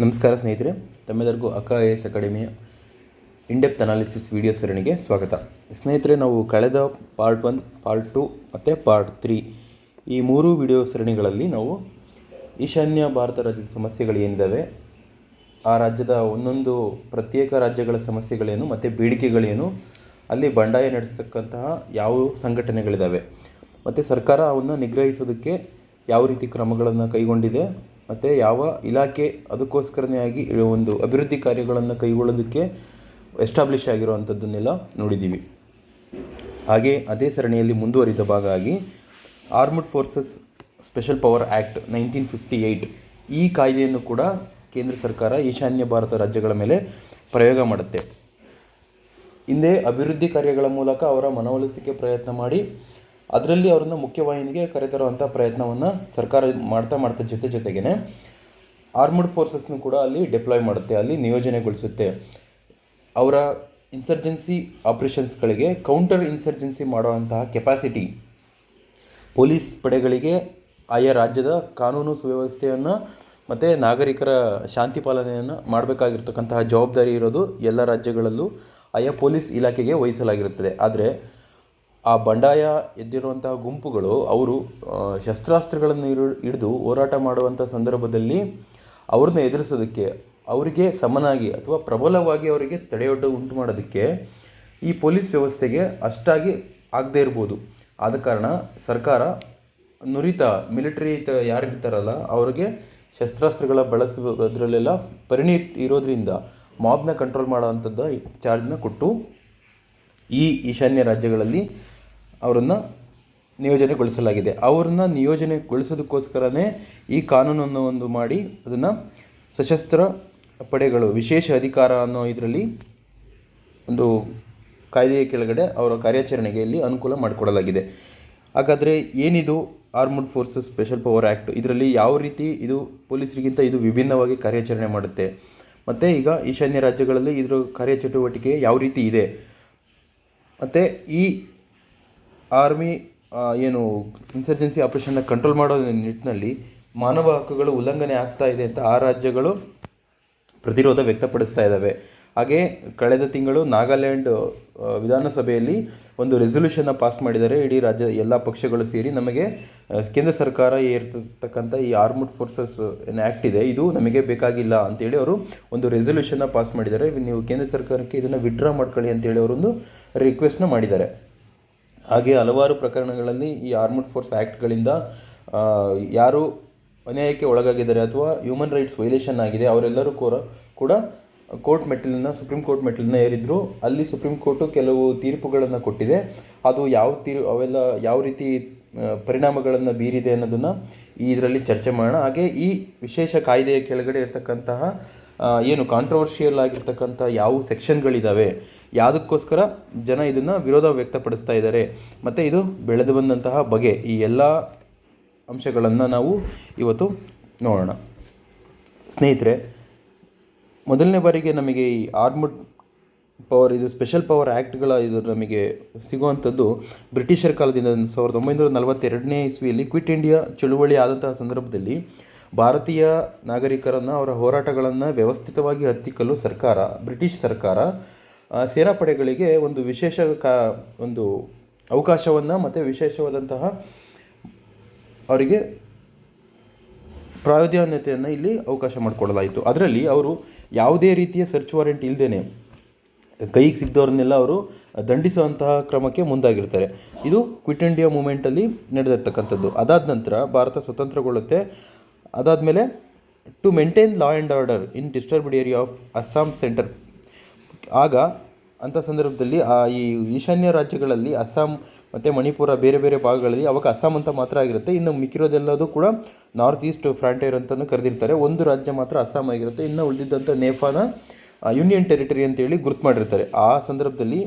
ನಮಸ್ಕಾರ ಸ್ನೇಹಿತರೆ, ತಮ್ಮೆಲ್ಲರಿಗೂ IAS ಅಕಾಡೆಮಿಯ ಇನ್ಡೆಪ್ತ್ ಅನಾಲಿಸಿಸ್ ವಿಡಿಯೋ ಸರಣಿಗೆ ಸ್ವಾಗತ. ಸ್ನೇಹಿತರೆ, ನಾವು ಕಳೆದ ಪಾರ್ಟ್ 1, ಪಾರ್ಟ್ 2 ಮತ್ತು ಪಾರ್ಟ್ 3 ಈ 3 ವಿಡಿಯೋ ಸರಣಿಗಳಲ್ಲಿ ನಾವು ಈಶಾನ್ಯ ಭಾರತ ರಾಜ್ಯದ ಸಮಸ್ಯೆಗಳು ಏನಿದ್ದಾವೆ, ಆ ರಾಜ್ಯದ ಒಂದೊಂದು ಪ್ರತ್ಯೇಕ ರಾಜ್ಯಗಳ ಸಮಸ್ಯೆಗಳೇನು ಮತ್ತು ಬೇಡಿಕೆಗಳೇನು, ಅಲ್ಲಿ ಬಂಡಾಯ ನಡೆಸ್ತಕ್ಕಂತಹ ಯಾವ ಸಂಘಟನೆಗಳಿದ್ದಾವೆ ಮತ್ತು ಸರ್ಕಾರ ಅವನ್ನು ನಿಗ್ರಹಿಸೋದಕ್ಕೆ ಯಾವ ರೀತಿ ಕ್ರಮಗಳನ್ನು ಕೈಗೊಂಡಿದೆ ಮತ್ತು ಯಾವ ಇಲಾಖೆ ಅದಕ್ಕೋಸ್ಕರನೇ ಆಗಿ ಒಂದು ಅಭಿವೃದ್ಧಿ ಕಾರ್ಯಗಳನ್ನು ಕೈಗೊಳ್ಳೋದಕ್ಕೆ ಎಸ್ಟಾಬ್ಲಿಷ್ ಆಗಿರುವಂಥದ್ದನ್ನೆಲ್ಲ ನೋಡಿದ್ದೀವಿ. ಹಾಗೆ ಅದೇ ಸರಣಿಯಲ್ಲಿ ಮುಂದುವರಿದ ಭಾಗ ಆಗಿ armed forces special power act 1958 ಈ ಕಾಯ್ದೆಯನ್ನು ಕೂಡ ಕೇಂದ್ರ ಸರ್ಕಾರ ಈಶಾನ್ಯ ಭಾರತ ರಾಜ್ಯಗಳ ಮೇಲೆ ಪ್ರಯೋಗ ಮಾಡುತ್ತೆ. ಹಿಂದೆ ಅಭಿವೃದ್ಧಿ ಕಾರ್ಯಗಳ ಮೂಲಕ ಅವರ ಮನವೊಲಿಸಿಕೆ ಪ್ರಯತ್ನ ಮಾಡಿ ಅದರಲ್ಲಿ ಅವರನ್ನು ಮುಖ್ಯವಾಹಿನಿಗೆ ಕರೆತರುವಂಥ ಪ್ರಯತ್ನವನ್ನು ಸರ್ಕಾರ ಮಾಡ್ತಾ ಜೊತೆಗೇ ಆರ್ಮ್ಡ್ ಫೋರ್ಸಸ್ನು ಕೂಡ ಅಲ್ಲಿ ಡಿಪ್ಲಾಯ್ ಮಾಡುತ್ತೆ, ಅಲ್ಲಿ ನಿಯೋಜನೆಗೊಳಿಸುತ್ತೆ. ಅವರ ಇನ್ಸರ್ಜೆನ್ಸಿ ಆಪರೇಷನ್ಸ್ಗಳಿಗೆ ಕೌಂಟರ್ ಇನ್ಸರ್ಜೆನ್ಸಿ ಮಾಡುವಂತಹ ಕೆಪಾಸಿಟಿ ಪೊಲೀಸ್ ಪಡೆಗಳಿಗೆ ಆಯಾ ರಾಜ್ಯದ ಕಾನೂನು ಸುವ್ಯವಸ್ಥೆಯನ್ನು ಮತ್ತು ನಾಗರಿಕರ ಶಾಂತಿ ಪಾಲನೆಯನ್ನು ಮಾಡಬೇಕಾಗಿರ್ತಕ್ಕಂತಹ ಜವಾಬ್ದಾರಿ ಇರೋದು ಎಲ್ಲ ರಾಜ್ಯಗಳಲ್ಲೂ ಆಯಾ ಪೊಲೀಸ್ ಇಲಾಖೆಗೆ ವಹಿಸಲಾಗಿರುತ್ತದೆ. ಆದರೆ ಆ ಬಂಡಾಯ ಎದ್ದಿರುವಂತಹ ಗುಂಪುಗಳು ಅವರು ಶಸ್ತ್ರಾಸ್ತ್ರಗಳನ್ನು ಹಿಡಿದು ಹೋರಾಟ ಮಾಡುವಂಥ ಸಂದರ್ಭದಲ್ಲಿ ಅವ್ರನ್ನ ಎದುರಿಸೋದಕ್ಕೆ, ಅವರಿಗೆ ಸಮನಾಗಿ ಅಥವಾ ಪ್ರಬಲವಾಗಿ ಅವರಿಗೆ ತಡೆಯೊಡ್ಡ ಉಂಟು ಮಾಡೋದಕ್ಕೆ ಈ ಪೊಲೀಸ್ ವ್ಯವಸ್ಥೆಗೆ ಅಷ್ಟಾಗಿ ಆಗದೇ ಇರ್ಬೋದು. ಆದ ಕಾರಣ ಸರ್ಕಾರ ನುರಿತ ಮಿಲಿಟರಿ ಯಾರಿರ್ತಾರಲ್ಲ ಅವ್ರಿಗೆ ಶಸ್ತ್ರಾಸ್ತ್ರಗಳ ಬಳಸುವುದರಲ್ಲೆಲ್ಲ ಪರಿಣಿತಿ ಇರೋದ್ರಿಂದ ಮಾಬ್ನ ಕಂಟ್ರೋಲ್ ಮಾಡೋವಂಥದ್ದು ಚಾರ್ಜ್ನ ಕೊಟ್ಟು ಈ ಈಶಾನ್ಯ ರಾಜ್ಯಗಳಲ್ಲಿ ಅವರನ್ನು ನಿಯೋಜನೆಗೊಳಿಸಲಾಗಿದೆ. ಅವ್ರನ್ನ ನಿಯೋಜನೆಗೊಳಿಸೋದಕ್ಕೋಸ್ಕರನೇ ಈ ಕಾನೂನನ್ನು ಒಂದು ಮಾಡಿ ಅದನ್ನು ಸಶಸ್ತ್ರ ಪಡೆಗಳು ವಿಶೇಷ ಅಧಿಕಾರ ಅನ್ನೋ ಇದರಲ್ಲಿ ಒಂದು ಕಾಯ್ದೆಯ ಕೆಳಗಡೆ ಅವರ ಕಾರ್ಯಾಚರಣೆಗೆ ಇಲ್ಲಿ ಅನುಕೂಲ ಮಾಡಿಕೊಡಲಾಗಿದೆ. ಹಾಗಾದರೆ ಏನಿದು armed forces special power act, ಇದರಲ್ಲಿ ಯಾವ ರೀತಿ ಇದು ಪೊಲೀಸರಿಗಿಂತ ಇದು ವಿಭಿನ್ನವಾಗಿ ಕಾರ್ಯಾಚರಣೆ ಮಾಡುತ್ತೆ ಮತ್ತು ಈಗ ಈಶಾನ್ಯ ರಾಜ್ಯಗಳಲ್ಲಿ ಇದರ ಕಾರ್ಯಚಟುವಟಿಕೆ ಯಾವ ರೀತಿ ಇದೆ ಮತ್ತು ಈ ಆರ್ಮಿ ಏನು ಇನ್ಸರ್ಜೆನ್ಸಿ ಆಪರೇಷನ್ನ ಕಂಟ್ರೋಲ್ ಮಾಡೋ ನಿಟ್ಟಿನಲ್ಲಿ ಮಾನವ ಹಕ್ಕುಗಳು ಉಲ್ಲಂಘನೆ ಆಗ್ತಾ ಇದೆ ಅಂತ ಆ ರಾಜ್ಯಗಳು ಪ್ರತಿರೋಧ ವ್ಯಕ್ತಪಡಿಸ್ತಾ ಇದ್ದಾವೆ. ಹಾಗೆ ಕಳೆದ ತಿಂಗಳು ನಾಗಾಲ್ಯಾಂಡ್ ವಿಧಾನಸಭೆಯಲ್ಲಿ ಒಂದು ರೆಸೊಲ್ಯೂಷನ್ನ ಪಾಸ್ ಮಾಡಿದ್ದಾರೆ. ಇಡೀ ರಾಜ್ಯದ ಎಲ್ಲ ಪಕ್ಷಗಳು ಸೇರಿ ನಮಗೆ ಕೇಂದ್ರ ಸರ್ಕಾರ ಏರ್ತಕ್ಕಂಥ ಈ ಆರ್ಮ್ಡ್ ಫೋರ್ಸಸ್ ಏನು ಆ್ಯಕ್ಟ್ ಇದೆ ಇದು ನಮಗೆ ಬೇಕಾಗಿಲ್ಲ ಅಂತೇಳಿ ಅವರು ಒಂದು ರೆಸೊಲ್ಯೂಷನ್ನ ಪಾಸ್ ಮಾಡಿದ್ದಾರೆ. ನೀವು ಕೇಂದ್ರ ಸರ್ಕಾರಕ್ಕೆ ಇದನ್ನು ವಿಡ್ರಾ ಮಾಡ್ಕೊಳ್ಳಿ ಅಂತೇಳಿ ಅವರೊಂದು ರಿಕ್ವೆಸ್ಟ್ನ ಮಾಡಿದ್ದಾರೆ. ಹಾಗೆ ಹಲವಾರು ಪ್ರಕರಣಗಳಲ್ಲಿ ಈ ಆರ್ಮ್ಡ್ ಫೋರ್ಸ್ ಆ್ಯಕ್ಟ್ಗಳಿಂದ ಯಾರು ಅನ್ಯಾಯಕ್ಕೆ ಒಳಗಾಗಿದ್ದಾರೆ ಅಥವಾ ಹ್ಯೂಮನ್ ರೈಟ್ಸ್ ವೈಲೇಷನ್ ಆಗಿದೆ ಅವರೆಲ್ಲರೂ ಕೂಡ ಕೋರ್ಟ್ ಮೆಟ್ಟಿಲನ್ನು ಸುಪ್ರೀಂ ಕೋರ್ಟ್ ಮೆಟ್ಟಿಲನ್ನ ಏರಿದ್ರು. ಅಲ್ಲಿ ಸುಪ್ರೀಂ ಕೋರ್ಟು ಕೆಲವು ತೀರ್ಪುಗಳನ್ನು ಕೊಟ್ಟಿದೆ. ಅದು ಅವೆಲ್ಲ ಯಾವ ರೀತಿ ಪರಿಣಾಮಗಳನ್ನು ಬೀರಿದೆ ಅನ್ನೋದನ್ನು ಇದರಲ್ಲಿ ಚರ್ಚೆ ಮಾಡೋಣ. ಹಾಗೆ ಈ ವಿಶೇಷ ಕಾಯ್ದೆಯ ಕೆಳಗಡೆ ಇರತಕ್ಕಂತಹ ಏನು ಕಾಂಟ್ರವರ್ಷಿಯಲ್ ಆಗಿರ್ತಕ್ಕಂಥ ಯಾವ ಸೆಕ್ಷನ್ಗಳಿದ್ದಾವೆ, ಯಾವುದಕ್ಕೋಸ್ಕರ ಜನ ಇದನ್ನು ವಿರೋಧ ವ್ಯಕ್ತಪಡಿಸ್ತಾ ಇದ್ದಾರೆ ಮತ್ತು ಇದು ಬೆಳೆದು ಬಂದಂತಹ ಬಗೆ, ಈ ಎಲ್ಲ ಅಂಶಗಳನ್ನು ನಾವು ಇವತ್ತು ನೋಡೋಣ. ಸ್ನೇಹಿತರೆ, ಮೊದಲನೇ ಬಾರಿಗೆ ನಮಗೆ ಈ ಆರ್ಮ್ಡ್ ಪವರ್ ಇದು ಸ್ಪೆಷಲ್ ಪವರ್ ಆ್ಯಕ್ಟ್ಗಳ ಇದು ನಮಗೆ ಸಿಗುವಂಥದ್ದು ಬ್ರಿಟಿಷರ ಕಾಲದಿಂದ 1942ನೇ ಇಸ್ವಿಯಲ್ಲಿ ಕ್ವಿಟ್ ಇಂಡಿಯಾ ಚಳುವಳಿ ಆದಂತಹ ಸಂದರ್ಭದಲ್ಲಿ ಭಾರತೀಯ ನಾಗರಿಕರನ್ನು ಅವರ ಹೋರಾಟಗಳನ್ನು ವ್ಯವಸ್ಥಿತವಾಗಿ ಹತ್ತಿಕ್ಕಲು ಬ್ರಿಟಿಷ್ ಸರ್ಕಾರ ಸೇನಾಪಡೆಗಳಿಗೆ ಒಂದು ವಿಶೇಷ ಒಂದು ಅವಕಾಶವನ್ನು ಮತ್ತು ವಿಶೇಷವಾದಂತಹ ಅವರಿಗೆ ಪ್ರಾಧಾನ್ಯತೆಯನ್ನು ಇಲ್ಲಿ ಅವಕಾಶ ಮಾಡಿಕೊಡಲಾಯಿತು. ಅದರಲ್ಲಿ ಅವರು ಯಾವುದೇ ರೀತಿಯ ಸರ್ಚ್ ವಾರೆಂಟ್ ಇಲ್ಲದೇ ಕೈಗೆ ಸಿಗ್ದವ್ರನ್ನೆಲ್ಲ ಅವರು ದಂಡಿಸುವಂತಹ ಕ್ರಮಕ್ಕೆ ಮುಂದಾಗಿರ್ತಾರೆ. ಇದು ಕ್ವಿಟ್ ಇಂಡಿಯಾ ಮೂಮೆಂಟಲ್ಲಿ ನಡೆದಿರ್ತಕ್ಕಂಥದ್ದು. ಅದಾದ ನಂತರ ಭಾರತ ಸ್ವತಂತ್ರಗೊಳ್ಳುತ್ತೆ. ಅದಾದಮೇಲೆ to maintain law and order in disturbed area of Assam centre, ಆಗ ಅಂಥ ಸಂದರ್ಭದಲ್ಲಿ ಈ ಈಶಾನ್ಯ ರಾಜ್ಯಗಳಲ್ಲಿ ಅಸ್ಸಾಂ ಮತ್ತು ಮಣಿಪುರ ಬೇರೆ ಬೇರೆ ಭಾಗಗಳಲ್ಲಿ ಅವಾಗ ಅಸ್ಸಾಂ ಅಂತ ಮಾತ್ರ ಆಗಿರುತ್ತೆ. ಇನ್ನು ಮಿಕ್ಕಿರೋದೆಲ್ಲದು ಕೂಡ ನಾರ್ತ್ ಈಸ್ಟ್ ಫ್ರಾಂಟಿಯರ್ ಅಂತಲೂ ಕರೆದಿರ್ತಾರೆ. ಒಂದು ರಾಜ್ಯ ಮಾತ್ರ ಅಸ್ಸಾಂ ಆಗಿರುತ್ತೆ. ಇನ್ನು ಉಳಿದಿದ್ದಂಥ ನೇಪಾಳ ಯೂನಿಯನ್ ಟೆರಿಟರಿ ಅಂತೇಳಿ ಗುರುತು ಮಾಡಿರ್ತಾರೆ. ಆ ಸಂದರ್ಭದಲ್ಲಿ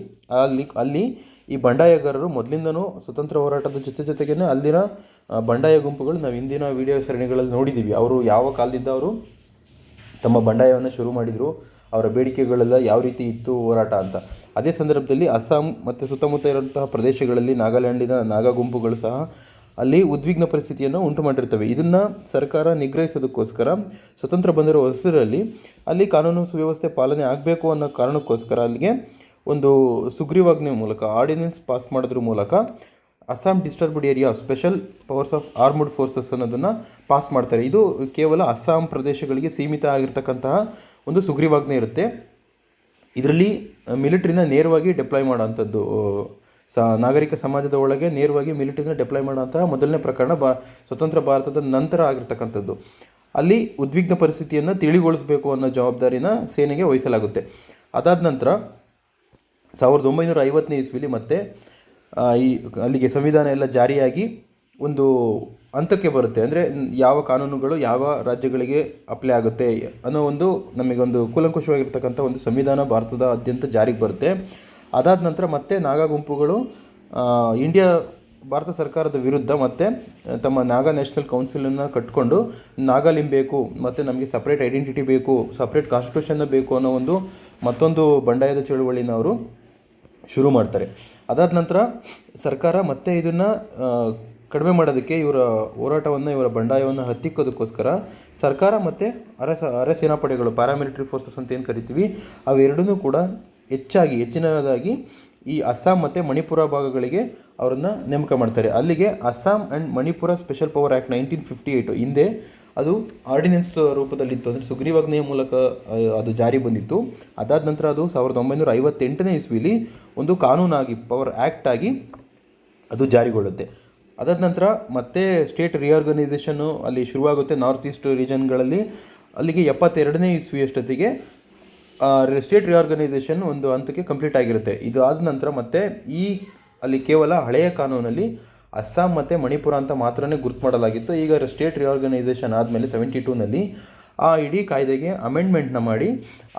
ಅಲ್ಲಿ ಈ ಬಂಡಾಯಗಾರರು ಮೊದಲಿಂದನೂ ಸ್ವತಂತ್ರ ಹೋರಾಟದ ಜೊತೆಗೇ ಅಲ್ಲಿನ ಬಂಡಾಯ ಗುಂಪುಗಳು ನಾವು ಹಿಂದಿನ ವಿಡಿಯೋ ಸರಣಿಗಳಲ್ಲಿ ನೋಡಿದ್ದೀವಿ. ಅವರು ಯಾವ ಕಾಲದಿಂದ ಅವರು ತಮ್ಮ ಬಂಡಾಯವನ್ನು ಶುರು ಮಾಡಿದರು, ಅವರ ಬೇಡಿಕೆಗಳೆಲ್ಲ ಯಾವ ರೀತಿ ಇತ್ತು ಹೋರಾಟ ಅಂತ. ಅದೇ ಸಂದರ್ಭದಲ್ಲಿ ಅಸ್ಸಾಂ ಮತ್ತು ಸುತ್ತಮುತ್ತ ಇರುವಂತಹ ಪ್ರದೇಶಗಳಲ್ಲಿ ನಾಗಾಲ್ಯಾಂಡಿನ ನಾಗಾ ಗುಂಪುಗಳು ಸಹ ಅಲ್ಲಿ ಉದ್ವಿಗ್ನ ಪರಿಸ್ಥಿತಿಯನ್ನು ಉಂಟು ಮಾಡಿರ್ತವೆ. ಇದನ್ನು ಸರ್ಕಾರ ನಿಗ್ರಹಿಸೋದಕ್ಕೋಸ್ಕರ ಸ್ವತಂತ್ರ ಬಂದಿರೋ ಹೊಸರಲ್ಲಿ ಅಲ್ಲಿ ಕಾನೂನು ಸುವ್ಯವಸ್ಥೆ ಪಾಲನೆ ಆಗಬೇಕು ಅನ್ನೋ ಕಾರಣಕ್ಕೋಸ್ಕರ ಅಲ್ಲಿಗೆ ಒಂದು ಸುಗ್ರೀವಾಜ್ಞೆ ಮೂಲಕ ಆರ್ಡಿನೆನ್ಸ್ ಪಾಸ್ ಮಾಡೋದ್ರ ಮೂಲಕ Assam disturbed area special powers of armed forces ಅನ್ನೋದನ್ನು ಪಾಸ್ ಮಾಡ್ತಾರೆ. ಇದು ಕೇವಲ ಅಸ್ಸಾಂ ಪ್ರದೇಶಗಳಿಗೆ ಸೀಮಿತ ಆಗಿರ್ತಕ್ಕಂತಹ ಒಂದು ಸುಗ್ರೀವಾಜ್ಞೆ ಇರುತ್ತೆ. ಇದರಲ್ಲಿ ಮಿಲಿಟ್ರಿನ ನೇರವಾಗಿ ಡಿಪ್ಲಾಯ್ ಮಾಡೋವಂಥದ್ದು, ನಾಗರಿಕ ಸಮಾಜದ ಒಳಗೆ ನೇರವಾಗಿ ಮಿಲಿಟರಿನ ಡಿಪ್ಲಾಯ್ ಮಾಡೋಂತಹ ಮೊದಲನೇ ಪ್ರಕರಣ ಸ್ವತಂತ್ರ ಭಾರತದ ನಂತರ ಆಗಿರ್ತಕ್ಕಂಥದ್ದು. ಅಲ್ಲಿ ಉದ್ವಿಗ್ನ ಪರಿಸ್ಥಿತಿಯನ್ನು ತಿಳಿಗೊಳಿಸಬೇಕು ಅನ್ನೋ ಜವಾಬ್ದಾರಿನ ಸೇನೆಗೆ ವಹಿಸಲಾಗುತ್ತೆ. ಅದಾದ ನಂತರ 1950ನೇ ಇಸ್ವಿಲಿ ಮತ್ತೆ ಅಲ್ಲಿಗೆ ಸಂವಿಧಾನ ಎಲ್ಲ ಜಾರಿಯಾಗಿ ಒಂದು ಹಂತಕ್ಕೆ ಬರುತ್ತೆ. ಅಂದರೆ ಯಾವ ಕಾನೂನುಗಳು ಯಾವ ರಾಜ್ಯಗಳಿಗೆ ಅಪ್ಲೈ ಆಗುತ್ತೆ ಅನ್ನೋ ಒಂದು ನಮಗೊಂದು ಕೂಲಂಕುಷವಾಗಿರ್ತಕ್ಕಂಥ ಒಂದು ಸಂವಿಧಾನ ಭಾರತದಾದ್ಯಂತ ಜಾರಿಗೆ ಬರುತ್ತೆ. ಅದಾದ ನಂತರ ಮತ್ತೆ ನಾಗಾ ಗುಂಪುಗಳು ಭಾರತ ಸರ್ಕಾರದ ವಿರುದ್ಧ ಮತ್ತೆ ತಮ್ಮ ನಾಗಾ ನ್ಯಾಷನಲ್ ಕೌನ್ಸಿಲನ್ನು ಕಟ್ಕೊಂಡು ನಾಗಾಲಿಂ ಬೇಕು ಮತ್ತು ನಮಗೆ ಸಪ್ರೇಟ್ ಐಡೆಂಟಿಟಿ ಬೇಕು, ಸಪ್ರೇಟ್ ಕಾನ್ಸ್ಟಿಟ್ಯೂಷನ್ನ ಬೇಕು ಅನ್ನೋ ಒಂದು ಮತ್ತೊಂದು ಬಂಡಾಯದ ಚಳುವಳಿನ ಅವರು ಶುರು ಮಾಡ್ತಾರೆ. ಅದಾದ ನಂತರ ಸರ್ಕಾರ ಮತ್ತೆ ಇದನ್ನು ಕಡಿಮೆ ಮಾಡೋದಕ್ಕೆ ಇವರ ಹೋರಾಟವನ್ನು ಇವರ ಬಂಡಾಯವನ್ನು ಹತ್ತಿಕ್ಕೋದಕ್ಕೋಸ್ಕರ ಸರ್ಕಾರ ಮತ್ತು ಅರೆ ಸೇನಾಪಡೆಗಳು ಪ್ಯಾರಾಮಿಲಿಟರಿ ಫೋರ್ಸಸ್ ಅಂತ ಏನು ಕರಿತೀವಿ ಅವೆರಡನ್ನೂ ಕೂಡ ಹೆಚ್ಚಿನದಾಗಿ ಈ ಅಸ್ಸಾಂ ಮತ್ತು ಮಣಿಪುರ ಭಾಗಗಳಿಗೆ ಅವರನ್ನು ನೇಮಕ ಮಾಡ್ತಾರೆ. ಅಲ್ಲಿಗೆ Assam and Manipur special power act 1958 ಹಿಂದೆ ಅದು ಆರ್ಡಿನೆನ್ಸ್ ರೂಪದಲ್ಲಿತ್ತು, ಅಂದರೆ ಸುಗ್ರೀವಾಜ್ಞೆಯ ಮೂಲಕ ಅದು ಜಾರಿ ಬಂದಿತ್ತು. ಅದಾದ ನಂತರ ಅದು 1958ನೇ ಇಸ್ವಿಲಿ ಒಂದು ಕಾನೂನಾಗಿ ಪವರ್ ಆ್ಯಕ್ಟ್ ಆಗಿ ಅದು ಜಾರಿಗೊಳ್ಳುತ್ತೆ. ಅದಾದ ನಂತರ ಮತ್ತೆ ಸ್ಟೇಟ್ ರಿಆರ್ಗನೈಸೇಷನ್ನು ಅಲ್ಲಿ ಶುರುವಾಗುತ್ತೆ ನಾರ್ತ್ ಈಸ್ಟ್ ರೀಜನ್ಗಳಲ್ಲಿ. ಅಲ್ಲಿಗೆ 72ನೇ ಇಸ್ವಿಯಷ್ಟೊತ್ತಿಗೆ ಸ್ಟೇಟ್ ರಿಆರ್ಗನೈಸೇಷನ್ ಒಂದು ಹಂತಕ್ಕೆ ಕಂಪ್ಲೀಟ್ ಆಗಿರುತ್ತೆ. ಇದು ಆದ ನಂತರ ಮತ್ತೆ ಅಲ್ಲಿ ಕೇವಲ ಹಳೆಯ ಕಾನೂನಲ್ಲಿ ಅಸ್ಸಾಂ ಮತ್ತು ಮಣಿಪುರ ಅಂತ ಮಾತ್ರನೇ ಗುರುತು ಮಾಡಲಾಗಿತ್ತು. ಈಗ ಸ್ಟೇಟ್ ರಿಆರ್ಗನೈಸೇಷನ್ ಆದಮೇಲೆ 72ನಲ್ಲಿ ಆ ಇಡೀ ಕಾಯ್ದೆಗೆ ಅಮೆಂಡ್ಮೆಂಟ್ನ ಮಾಡಿ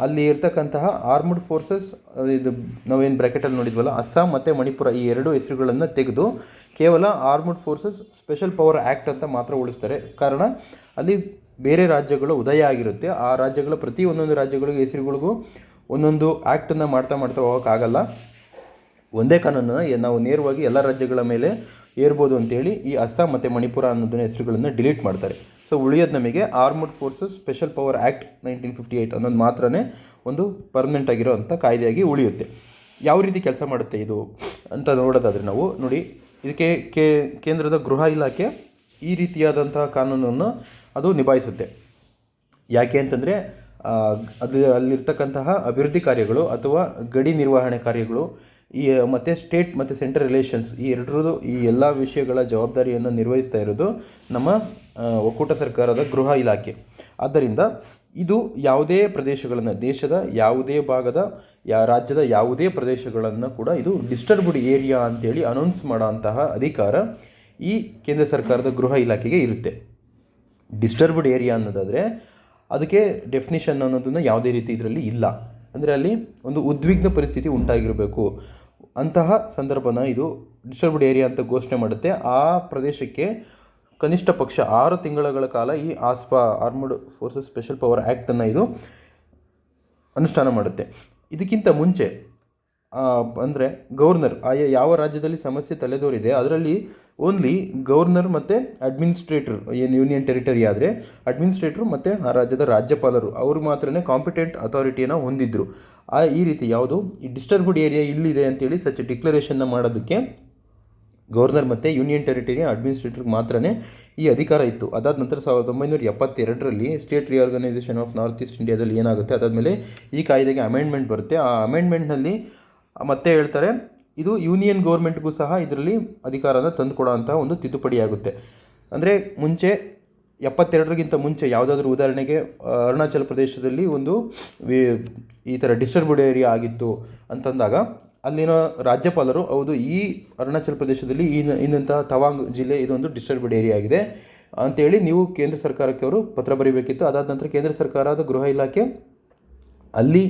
ಅಲ್ಲಿ ಇರ್ತಕ್ಕಂತಹ ಆರ್ಮ್ಡ್ ಫೋರ್ಸಸ್, ಇದು ನಾವೇನು ಬ್ರ್ಯಾಕೆಟಲ್ಲಿ ನೋಡಿದ್ವಲ್ಲ ಅಸ್ಸಾಂ ಮತ್ತು ಮಣಿಪುರ ಈ ಎರಡು ಹೆಸರುಗಳನ್ನು ತೆಗೆದು ಕೇವಲ armed forces special power act ಅಂತ ಮಾತ್ರ ಉಳಿಸ್ತಾರೆ. ಕಾರಣ ಅಲ್ಲಿ ಬೇರೆ ರಾಜ್ಯಗಳು ಉದಯ ಆಗಿರುತ್ತೆ. ಆ ರಾಜ್ಯಗಳ ಒಂದೊಂದು ರಾಜ್ಯಗಳಿಗೆ ಹೆಸರುಗಳಿಗೂ ಒಂದೊಂದು ಆ್ಯಕ್ಟನ್ನು ಮಾಡ್ತಾ ಹೋಗೋಕ್ಕಾಗಲ್ಲ. ಒಂದೇ ಕಾನೂನನ್ನು ನಾವು ನೇರವಾಗಿ ಎಲ್ಲ ರಾಜ್ಯಗಳ ಮೇಲೆ ಏರ್ಬೋದು ಅಂತೇಳಿ ಈ ಅಸ್ಸಾಂ ಮತ್ತು ಮಣಿಪುರ ಅನ್ನೋದನ್ನ ಹೆಸರುಗಳನ್ನು ಡಿಲೀಟ್ ಮಾಡ್ತಾರೆ. ಸೊ ಉಳಿಯೋದು ನಮಗೆ armed forces special power act 1958 ಅನ್ನೋದು ಮಾತ್ರನೇ ಒಂದು ಪರ್ಮನೆಂಟ್ ಆಗಿರೋ ಅಂಥ ಕಾಯ್ದೆಯಾಗಿ ಉಳಿಯುತ್ತೆ. ಯಾವ ರೀತಿ ಕೆಲಸ ಮಾಡುತ್ತೆ ಇದು ಅಂತ ನೋಡೋದಾದರೆ ನಾವು ನೋಡಿ, ಇದಕ್ಕೆ ಕೇಂದ್ರದ ಗೃಹ ಇಲಾಖೆ ಈ ರೀತಿಯಾದಂತಹ ಕಾನೂನನ್ನು ಅದು ನಿಭಾಯಿಸುತ್ತೆ. ಯಾಕೆ ಅಂತಂದರೆ ಅಲ್ಲಿರ್ತಕ್ಕಂತಹ ಅಭಿವೃದ್ಧಿ ಕಾರ್ಯಗಳು ಅಥವಾ ಗಡಿ ನಿರ್ವಹಣೆ ಕಾರ್ಯಗಳು ಮತ್ತು ಸ್ಟೇಟ್ ಮತ್ತು ಸೆಂಟ್ರಲ್ ರಿಲೇಷನ್ಸ್ ಈ ಎಲ್ಲ ವಿಷಯಗಳ ಜವಾಬ್ದಾರಿಯನ್ನು ನಿರ್ವಹಿಸ್ತಾ ಇರೋದು ನಮ್ಮ ಒಕ್ಕೂಟ ಸರ್ಕಾರದ ಗೃಹ ಇಲಾಖೆ. ಆದ್ದರಿಂದ ಇದು ಯಾವುದೇ ಪ್ರದೇಶಗಳನ್ನು, ದೇಶದ ಯಾವುದೇ ಭಾಗದ ರಾಜ್ಯದ ಯಾವುದೇ ಪ್ರದೇಶಗಳನ್ನು ಕೂಡ ಇದು ಡಿಸ್ಟರ್ಬ್ಡ್ ಏರಿಯಾ ಅಂತೇಳಿ ಅನೌನ್ಸ್ ಮಾಡೋಂತಹ ಅಧಿಕಾರ ಈ ಕೇಂದ್ರ ಸರ್ಕಾರದ ಗೃಹ ಇಲಾಖೆಗೆ ಇರುತ್ತೆ. ಡಿಸ್ಟರ್ಬ್ಡ್ ಏರಿಯಾ ಅನ್ನೋದಾದರೆ ಅದಕ್ಕೆ ಡೆಫಿನಿಷನ್ ಅನ್ನೋದನ್ನು ಯಾವುದೇ ರೀತಿ ಇದರಲ್ಲಿ ಇಲ್ಲ. ಅಂದರೆ ಅಲ್ಲಿ ಒಂದು ಉದ್ವಿಗ್ನ ಪರಿಸ್ಥಿತಿ ಉಂಟಾಗಿರಬೇಕು ಅಂತಹ ಸಂದರ್ಭನ ಇದು ಡಿಸ್ಟರ್ಬ್ಡ್ ಏರಿಯಾ ಅಂತ ಘೋಷಣೆ ಮಾಡುತ್ತೆ. ಆ ಪ್ರದೇಶಕ್ಕೆ ಕನಿಷ್ಠ ಪಕ್ಷ 6 ತಿಂಗಳ ಕಾಲ ಈ ಆರ್ಮ್ಡ್ ಫೋರ್ಸಸ್ ಸ್ಪೆಷಲ್ ಪವರ್ ಆ್ಯಕ್ಟನ್ನು ಇದು ಅನುಷ್ಠಾನ ಮಾಡುತ್ತೆ. ಇದಕ್ಕಿಂತ ಮುಂಚೆ ಅಂದರೆ ಗವರ್ನರ್ ಯಾವ ರಾಜ್ಯದಲ್ಲಿ ಸಮಸ್ಯೆ ತಲೆದೋರಿದೆ ಅದರಲ್ಲಿ ಓನ್ಲಿ ಗವರ್ನರ್ ಮತ್ತು ಅಡ್ಮಿನಿಸ್ಟ್ರೇಟರ್, ಏನು ಯೂನಿಯನ್ ಟೆರಿಟರಿ ಆದರೆ ಅಡ್ಮಿನಿಸ್ಟ್ರೇಟ್ರು ಮತ್ತು ಆ ರಾಜ್ಯದ ರಾಜ್ಯಪಾಲರು ಅವರು ಮಾತ್ರನೇ ಕಾಂಪಿಟೆಂಟ್ ಅಥಾರಿಟಿಯನ್ನು ಹೊಂದಿದ್ರು. ಈ ರೀತಿ ಯಾವುದು ಈ ಡಿಸ್ಟರ್ಬ್ಡ್ ಏರಿಯಾ ಇಲ್ಲಿದೆ ಅಂತೇಳಿ ಡಿಕ್ಲರೇಷನ್ನ ಮಾಡೋದಕ್ಕೆ ಗವರ್ನರ್ ಮತ್ತು ಯೂನಿಯನ್ ಟೆರಿಟರಿ ಅಡ್ಮಿನಿಸ್ಟ್ರೇಟರ್ಗೆ ಮಾತ್ರನೇ ಈ ಅಧಿಕಾರ ಇತ್ತು. ಅದಾದ ನಂತರ 1972ರಲ್ಲಿ state reorganisation of north east ಇಂಡಿಯಾದಲ್ಲಿ ಏನಾಗುತ್ತೆ, ಅದಾದಮೇಲೆ ಈ ಕಾಯ್ದೆಗೆ ಅಮೆಂಡ್ಮೆಂಟ್ ಬರುತ್ತೆ. ಆ ಅಮೆಂಡ್ಮೆಂಟ್ನಲ್ಲಿ ಮತ್ತೆ ಹೇಳ್ತಾರೆ ಇದು ಯೂನಿಯನ್ ಗೌರ್ಮೆಂಟ್ಗೂ ಸಹ ಇದರಲ್ಲಿ ಅಧಿಕಾರನ ತಂದುಕೊಡೋ ಅಂಥ ಒಂದು ತಿದ್ದುಪಡಿಯಾಗುತ್ತೆ. ಅಂದರೆ ಮುಂಚೆ 72ಗಿಂತ ಮುಂಚೆ ಯಾವುದಾದ್ರೂ ಉದಾಹರಣೆಗೆ ಅರುಣಾಚಲ ಪ್ರದೇಶದಲ್ಲಿ ಒಂದು ಈ ಥರ ಡಿಸ್ಟರ್ಬ್ಡ್ ಏರಿಯಾ ಆಗಿತ್ತು ಅಂತಂದಾಗ ಅಲ್ಲಿನ ರಾಜ್ಯಪಾಲರು ಹೌದು ಈ ಅರುಣಾಚಲ ಪ್ರದೇಶದಲ್ಲಿ ಇನ್ನಂತಹ ತವಾಂಗ್ ಜಿಲ್ಲೆ ಇದೊಂದು ಡಿಸ್ಟರ್ಬ್ಡ್ ಏರಿಯಾ ಆಗಿದೆ ಅಂತೇಳಿ ನೀವು ಕೇಂದ್ರ ಸರ್ಕಾರಕ್ಕೆ ಅವರು ಪತ್ರ ಬರೀಬೇಕಿತ್ತು. ಅದಾದ ನಂತರ ಕೇಂದ್ರ ಸರ್ಕಾರದ ಗೃಹ ಇಲಾಖೆ ಅಲ್ಲಿ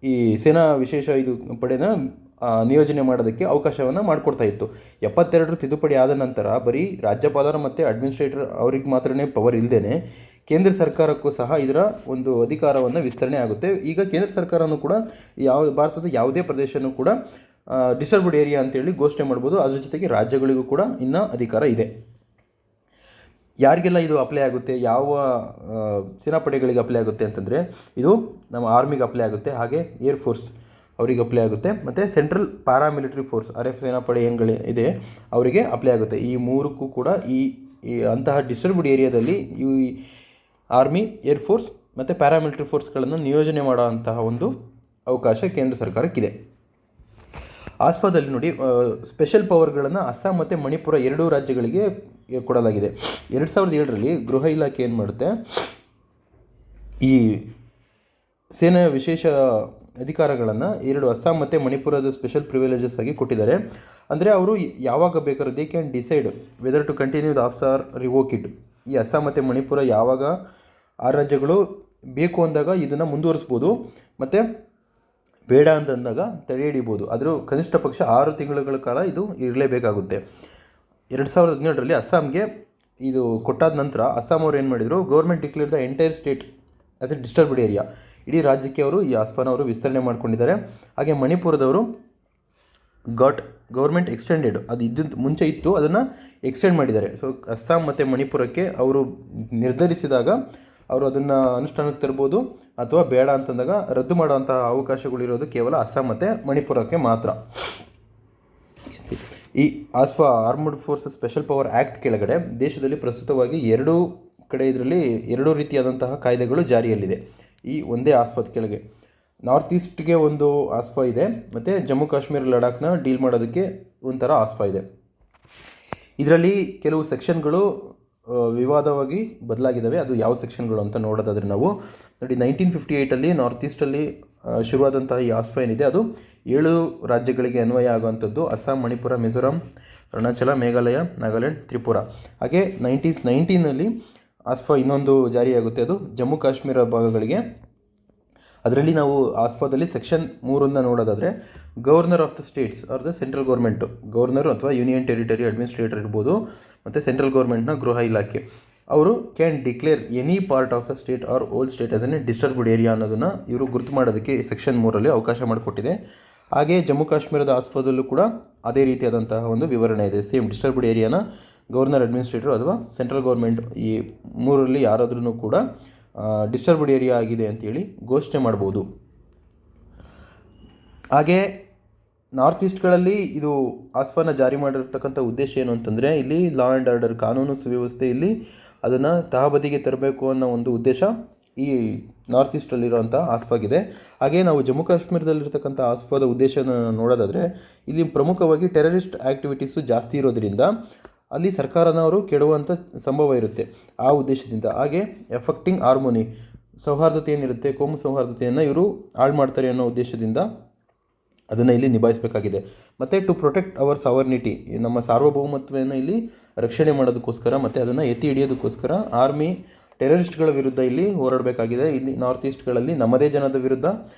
ಈ ಸೇನಾ ವಿಶೇಷ ಪಡೆನ ನಿಯೋಜನೆ ಮಾಡೋದಕ್ಕೆ ಅವಕಾಶವನ್ನು ಮಾಡಿಕೊಡ್ತಾ ಇತ್ತು. 72 ತಿದ್ದುಪಡಿ ಆದ ನಂತರ ಬರೀ ರಾಜ್ಯಪಾಲರು ಮತ್ತು ಅಡ್ಮಿನಿಸ್ಟ್ರೇಟರ್ ಅವ್ರಿಗೆ ಮಾತ್ರನೇ ಪವರ್ ಇಲ್ಲದೇ ಕೇಂದ್ರ ಸರ್ಕಾರಕ್ಕೂ ಸಹ ಇದರ ಒಂದು ಅಧಿಕಾರವನ್ನು ವಿಸ್ತರಣೆ ಆಗುತ್ತೆ. ಈಗ ಕೇಂದ್ರ ಸರ್ಕಾರನೂ ಕೂಡ ಭಾರತದ ಯಾವುದೇ ಪ್ರದೇಶನೂ ಕೂಡ ಡಿಸ್ಟರ್ಬ್ಡ್ ಏರಿಯಾ ಅಂತೇಳಿ ಘೋಷಣೆ ಮಾಡ್ಬೋದು. ಅದ್ರ ಜೊತೆಗೆ ರಾಜ್ಯಗಳಿಗೂ ಕೂಡ ಇನ್ನೂ ಅಧಿಕಾರ ಇದೆ. ಯಾರಿಗೆಲ್ಲ ಇದು ಅಪ್ಲೈ ಆಗುತ್ತೆ, ಯಾವ ಸೇನಾಪಡೆಗಳಿಗೆ ಅಪ್ಲೈ ಆಗುತ್ತೆ ಅಂತಂದರೆ ಇದು ನಮ್ಮ ಆರ್ಮಿಗೆ ಅಪ್ಲೈ ಆಗುತ್ತೆ, ಹಾಗೆ ಏರ್ ಫೋರ್ಸ್ ಅವರಿಗೆ ಅಪ್ಲೈ ಆಗುತ್ತೆ, ಮತ್ತು ಸೆಂಟ್ರಲ್ ಪ್ಯಾರಾಮಿಲಿಟರಿ ಫೋರ್ಸ್ RF ಸೇನಾಪಡೆ ಏನ್ಗಳು ಇದೆ ಅವರಿಗೆ ಅಪ್ಲೈ ಆಗುತ್ತೆ. ಈ ಮೂರಕ್ಕೂ ಕೂಡ ಈ ಅಂತಹ ಡಿಸ್ಟರ್ಬ್ಡ್ ಏರಿಯಾದಲ್ಲಿ ಈ ಆರ್ಮಿ, ಏರ್ ಫೋರ್ಸ್ ಮತ್ತು ಪ್ಯಾರಾಮಿಲಿಟರಿ ಫೋರ್ಸ್ಗಳನ್ನು ನಿಯೋಜನೆ ಮಾಡುವಂತಹ ಒಂದು ಅವಕಾಶ ಕೇಂದ್ರ ಸರ್ಕಾರಕ್ಕಿದೆ. ಆಸ್ಫಾದಲ್ಲಿ ನೋಡಿ ಸ್ಪೆಷಲ್ ಪವರ್ಗಳನ್ನು ಅಸ್ಸಾಂ ಮತ್ತು ಮಣಿಪುರ ಎರಡೂ ರಾಜ್ಯಗಳಿಗೆ ಕೊಡಲಾಗಿದೆ. 2007ರಲ್ಲಿ ಗೃಹ ಇಲಾಖೆ ಏನು ಮಾಡುತ್ತೆ, ಈ ಸೇನೆಯ ವಿಶೇಷ ಅಧಿಕಾರಗಳನ್ನು ಅಸ್ಸಾಂ ಮತ್ತು ಮಣಿಪುರದ ಸ್ಪೆಷಲ್ ಪ್ರಿವಿಲೇಜಸ್ ಆಗಿ ಕೊಟ್ಟಿದ್ದಾರೆ. ಅಂದರೆ ಅವರು ಯಾವಾಗ ಬೇಕಾದ್ರೂ they can decide whether to continue the AFSPA or revoke it. ಈ ಅಸ್ಸಾಂ ಮತ್ತು ಮಣಿಪುರ ಯಾವಾಗ ಆ ರಾಜ್ಯಗಳು ಬೇಕು ಅಂದಾಗ ಇದನ್ನು ಮುಂದುವರಿಸ್ಬೋದು, ಮತ್ತು ಬೇಡ ಅಂತಂದಾಗ ತಡೆ ಹಿಡಿಬೋದು. ಆದರೂ ಕನಿಷ್ಠ ಪಕ್ಷ 6 ತಿಂಗಳುಗಳ ಕಾಲ ಇದು ಇರಲೇಬೇಕಾಗುತ್ತೆ. 2017ರಲ್ಲಿ ಅಸ್ಸಾಂಗೆ ಇದು ಕೊಟ್ಟಾದ ನಂತರ ಅಸ್ಸಾಂ ಅವರು ಏನು ಮಾಡಿದರು, government declare the entire state as A disturbed area. ಇಡೀ ರಾಜ್ಯಕ್ಕೆ ಅವರು ಈ ಆಸ್ಫಾನ ಅವರು ವಿಸ್ತರಣೆ ಮಾಡ್ಕೊಂಡಿದ್ದಾರೆ. ಹಾಗೆ ಮಣಿಪುರದವರು ಗೌರ್ಮೆಂಟ್ ಎಕ್ಸ್ಟೆಂಡೆಡ್, ಅದು ಇದ್ದಿದ್ದು ಮುಂಚೆ ಇತ್ತು, ಅದನ್ನು ಎಕ್ಸ್ಟೆಂಡ್ ಮಾಡಿದ್ದಾರೆ. ಸೊ ಅಸ್ಸಾಂ ಮತ್ತು ಮಣಿಪುರಕ್ಕೆ ಅವರು ನಿರ್ಧರಿಸಿದಾಗ ಅವರು ಅದನ್ನು ಅನುಷ್ಠಾನಕ್ಕೆ ತರ್ಬೋದು, ಅಥವಾ ಬೇಡ ಅಂತಂದಾಗ ರದ್ದು ಮಾಡುವಂಥ ಅವಕಾಶಗಳಿರೋದು ಕೇವಲ ಅಸ್ಸಾಂ ಮತ್ತು ಮಣಿಪುರಕ್ಕೆ ಮಾತ್ರ. ಈ armed forces special power act ಕೆಳಗಡೆ ದೇಶದಲ್ಲಿ ಪ್ರಸ್ತುತವಾಗಿ ಎರಡು ರೀತಿಯಾದಂತಹ ಕಾಯ್ದೆಗಳು ಜಾರಿಯಲ್ಲಿದೆ. ಈ ಒಂದೇ ಆಸ್ಫಾದ ಕೆಳಗೆ ನಾರ್ತ್ ಈಸ್ಟ್ಗೆ ಒಂದು ಆಸ್ಫಾ ಇದೆ, ಮತ್ತು ಜಮ್ಮು ಕಾಶ್ಮೀರ ಲಡಾಖ್ನ ಡೀಲ್ ಮಾಡೋದಕ್ಕೆ ಒಂಥರ ಆಸ್ಫಾ ಇದೆ. ಇದರಲ್ಲಿ ಕೆಲವು ಸೆಕ್ಷನ್ಗಳು ವಿವಾದವಾಗಿ ಬದಲಾಗಿದ್ದಾವೆ. ಅದು ಯಾವ ಸೆಕ್ಷನ್ಗಳು ಅಂತ ನೋಡೋದಾದರೆ ನಾವು ನೋಡಿ, 1958 ನಾರ್ತ್ ಈಸ್ಟಲ್ಲಿ ಶುರುವಾದಂತಹ ಈ ಆಸ್ಫಾ ಏನಿದೆ ಅದು 7 ರಾಜ್ಯಗಳಿಗೆ ಅನ್ವಯ ಆಗುವಂಥದ್ದು. ಅಸ್ಸಾಂ, ಮಣಿಪುರ, ಮಿಜೋರಾಂ, ಅರುಣಾಚಲ, ಮೇಘಾಲಯ, ನಾಗಾಲ್ಯಾಂಡ್, ತ್ರಿಪುರ. ಹಾಗೆ 1919 ಆಸ್ಫಾ ಇನ್ನೊಂದು ಜಾರಿಯಾಗುತ್ತೆ, ಅದು ಜಮ್ಮು ಕಾಶ್ಮೀರ ಭಾಗಗಳಿಗೆ. ಅದರಲ್ಲಿ ನಾವು ಆಸ್ಫಾದಲ್ಲಿ ಸೆಕ್ಷನ್ 3 ನೋಡೋದಾದರೆ governor of the states or the central government, governor ಅಥವಾ ಯೂನಿಯನ್ ಟೆರಿಟರಿ ಅಡ್ಮಿನಿಸ್ಟ್ರೇಟರ್ ಇರ್ಬೋದು, ಮತ್ತು ಸೆಂಟ್ರಲ್ ಗೌರ್ಮೆಂಟ್ನ ಗೃಹ ಇಲಾಖೆ ಅವರು can declare any part of the state or whole state as an disturbed area ಅನ್ನೋದನ್ನು ಇವರು ಗುರುತು ಮಾಡೋದಕ್ಕೆ ಸೆಕ್ಷನ್ 3ರಲ್ಲಿ ಅವಕಾಶ ಮಾಡಿಕೊಟ್ಟಿದೆ. ಹಾಗೆ ಜಮ್ಮು ಕಾಶ್ಮೀರದ ಆಸ್ಫಾದಲ್ಲೂ ಕೂಡ ಅದೇ ರೀತಿಯಾದಂತಹ ಒಂದು ವಿವರಣೆ ಇದೆ. ಸೇಮ್ ಡಿಸ್ಟರ್ಬ್ಡ್ ಏರಿಯಾನ ಗವರ್ನರ್, ಅಡ್ಮಿನಿಸ್ಟ್ರೇಟರ್ ಅಥವಾ ಸೆಂಟ್ರಲ್ ಗೌರ್ಮೆಂಟ್ ಈ 3ರಲ್ಲಿ ಯಾರಾದ್ರೂ ಕೂಡ ಡಿಸ್ಟರ್ಬ್ಡ್ ಏರಿಯಾ ಆಗಿದೆ ಅಂತೇಳಿ ಘೋಷಣೆ ಮಾಡ್ಬೋದು. ಹಾಗೆ ನಾರ್ತ್ ಈಸ್ಟ್ಗಳಲ್ಲಿ ಇದು ಆಸ್ಫಾನ ಜಾರಿ ಮಾಡಿರ್ತಕ್ಕಂಥ ಉದ್ದೇಶ ಏನು ಅಂತಂದರೆ, ಇಲ್ಲಿ ಲಾ ಆ್ಯಂಡ್ ಆರ್ಡರ್, ಕಾನೂನು ಸುವ್ಯವಸ್ಥೆ ಇಲ್ಲಿ ಅದನ್ನು ತಹಬದಿಗೆ ತರಬೇಕು ಅನ್ನೋ ಒಂದು ಉದ್ದೇಶ ಈ ನಾರ್ತ್ ಈಸ್ಟಲ್ಲಿರೋಂಥ ಆಸ್ಫಾಗಿದೆ. ಹಾಗೆ ನಾವು ಜಮ್ಮು ಕಾಶ್ಮೀರದಲ್ಲಿರ್ತಕ್ಕಂಥ ಆಸ್ಫಾದ ಉದ್ದೇಶನ ನೋಡೋದಾದರೆ ಇಲ್ಲಿ ಪ್ರಮುಖವಾಗಿ ಟೆರರಿಸ್ಟ್ ಆ್ಯಕ್ಟಿವಿಟೀಸು ಜಾಸ್ತಿ ಇರೋದರಿಂದ ಅಲ್ಲಿ ಸರ್ಕಾರನವರು ಕೆಡುವಂಥ ಸಂಭವ ಇರುತ್ತೆ. ಆ ಉದ್ದೇಶದಿಂದ ಹಾಗೆ ಎಫೆಕ್ಟಿಂಗ್ ಹಾರ್ಮೋನಿ, ಸೌಹಾರ್ದತೆ ಏನಿರುತ್ತೆ, ಕೋಮು ಸೌಹಾರ್ದತೆಯನ್ನು ಇವರು ಹಾಳು ಮಾಡ್ತಾರೆ ಅನ್ನೋ ಉದ್ದೇಶದಿಂದ ಅದನ್ನು ಇಲ್ಲಿ ನಿಭಾಯಿಸಬೇಕಾಗಿದೆ. ಮತ್ತು ಟು ಪ್ರೊಟೆಕ್ಟ್ ಅವರ್ ಸಾವರ್ನಿಟಿ, ನಮ್ಮ ಸಾರ್ವಭೌಮತ್ವವನ್ನು ಇಲ್ಲಿ ರಕ್ಷಣೆ ಮಾಡೋದಕ್ಕೋಸ್ಕರ ಮತ್ತು ಅದನ್ನು ಎತ್ತಿ ಹಿಡಿಯೋದಕ್ಕೋಸ್ಕರ ಆರ್ಮಿ ಟೆರರಿಸ್ಟ್ಗಳ ವಿರುದ್ಧ ಇಲ್ಲಿ ಹೋರಾಡಬೇಕಾಗಿದೆ. ಇಲ್ಲಿ ನಾರ್ತ್ ಈಸ್ಟ್ಗಳಲ್ಲಿ ನಮ್ಮದೇ ಜನದ ವಿರುದ್ಧ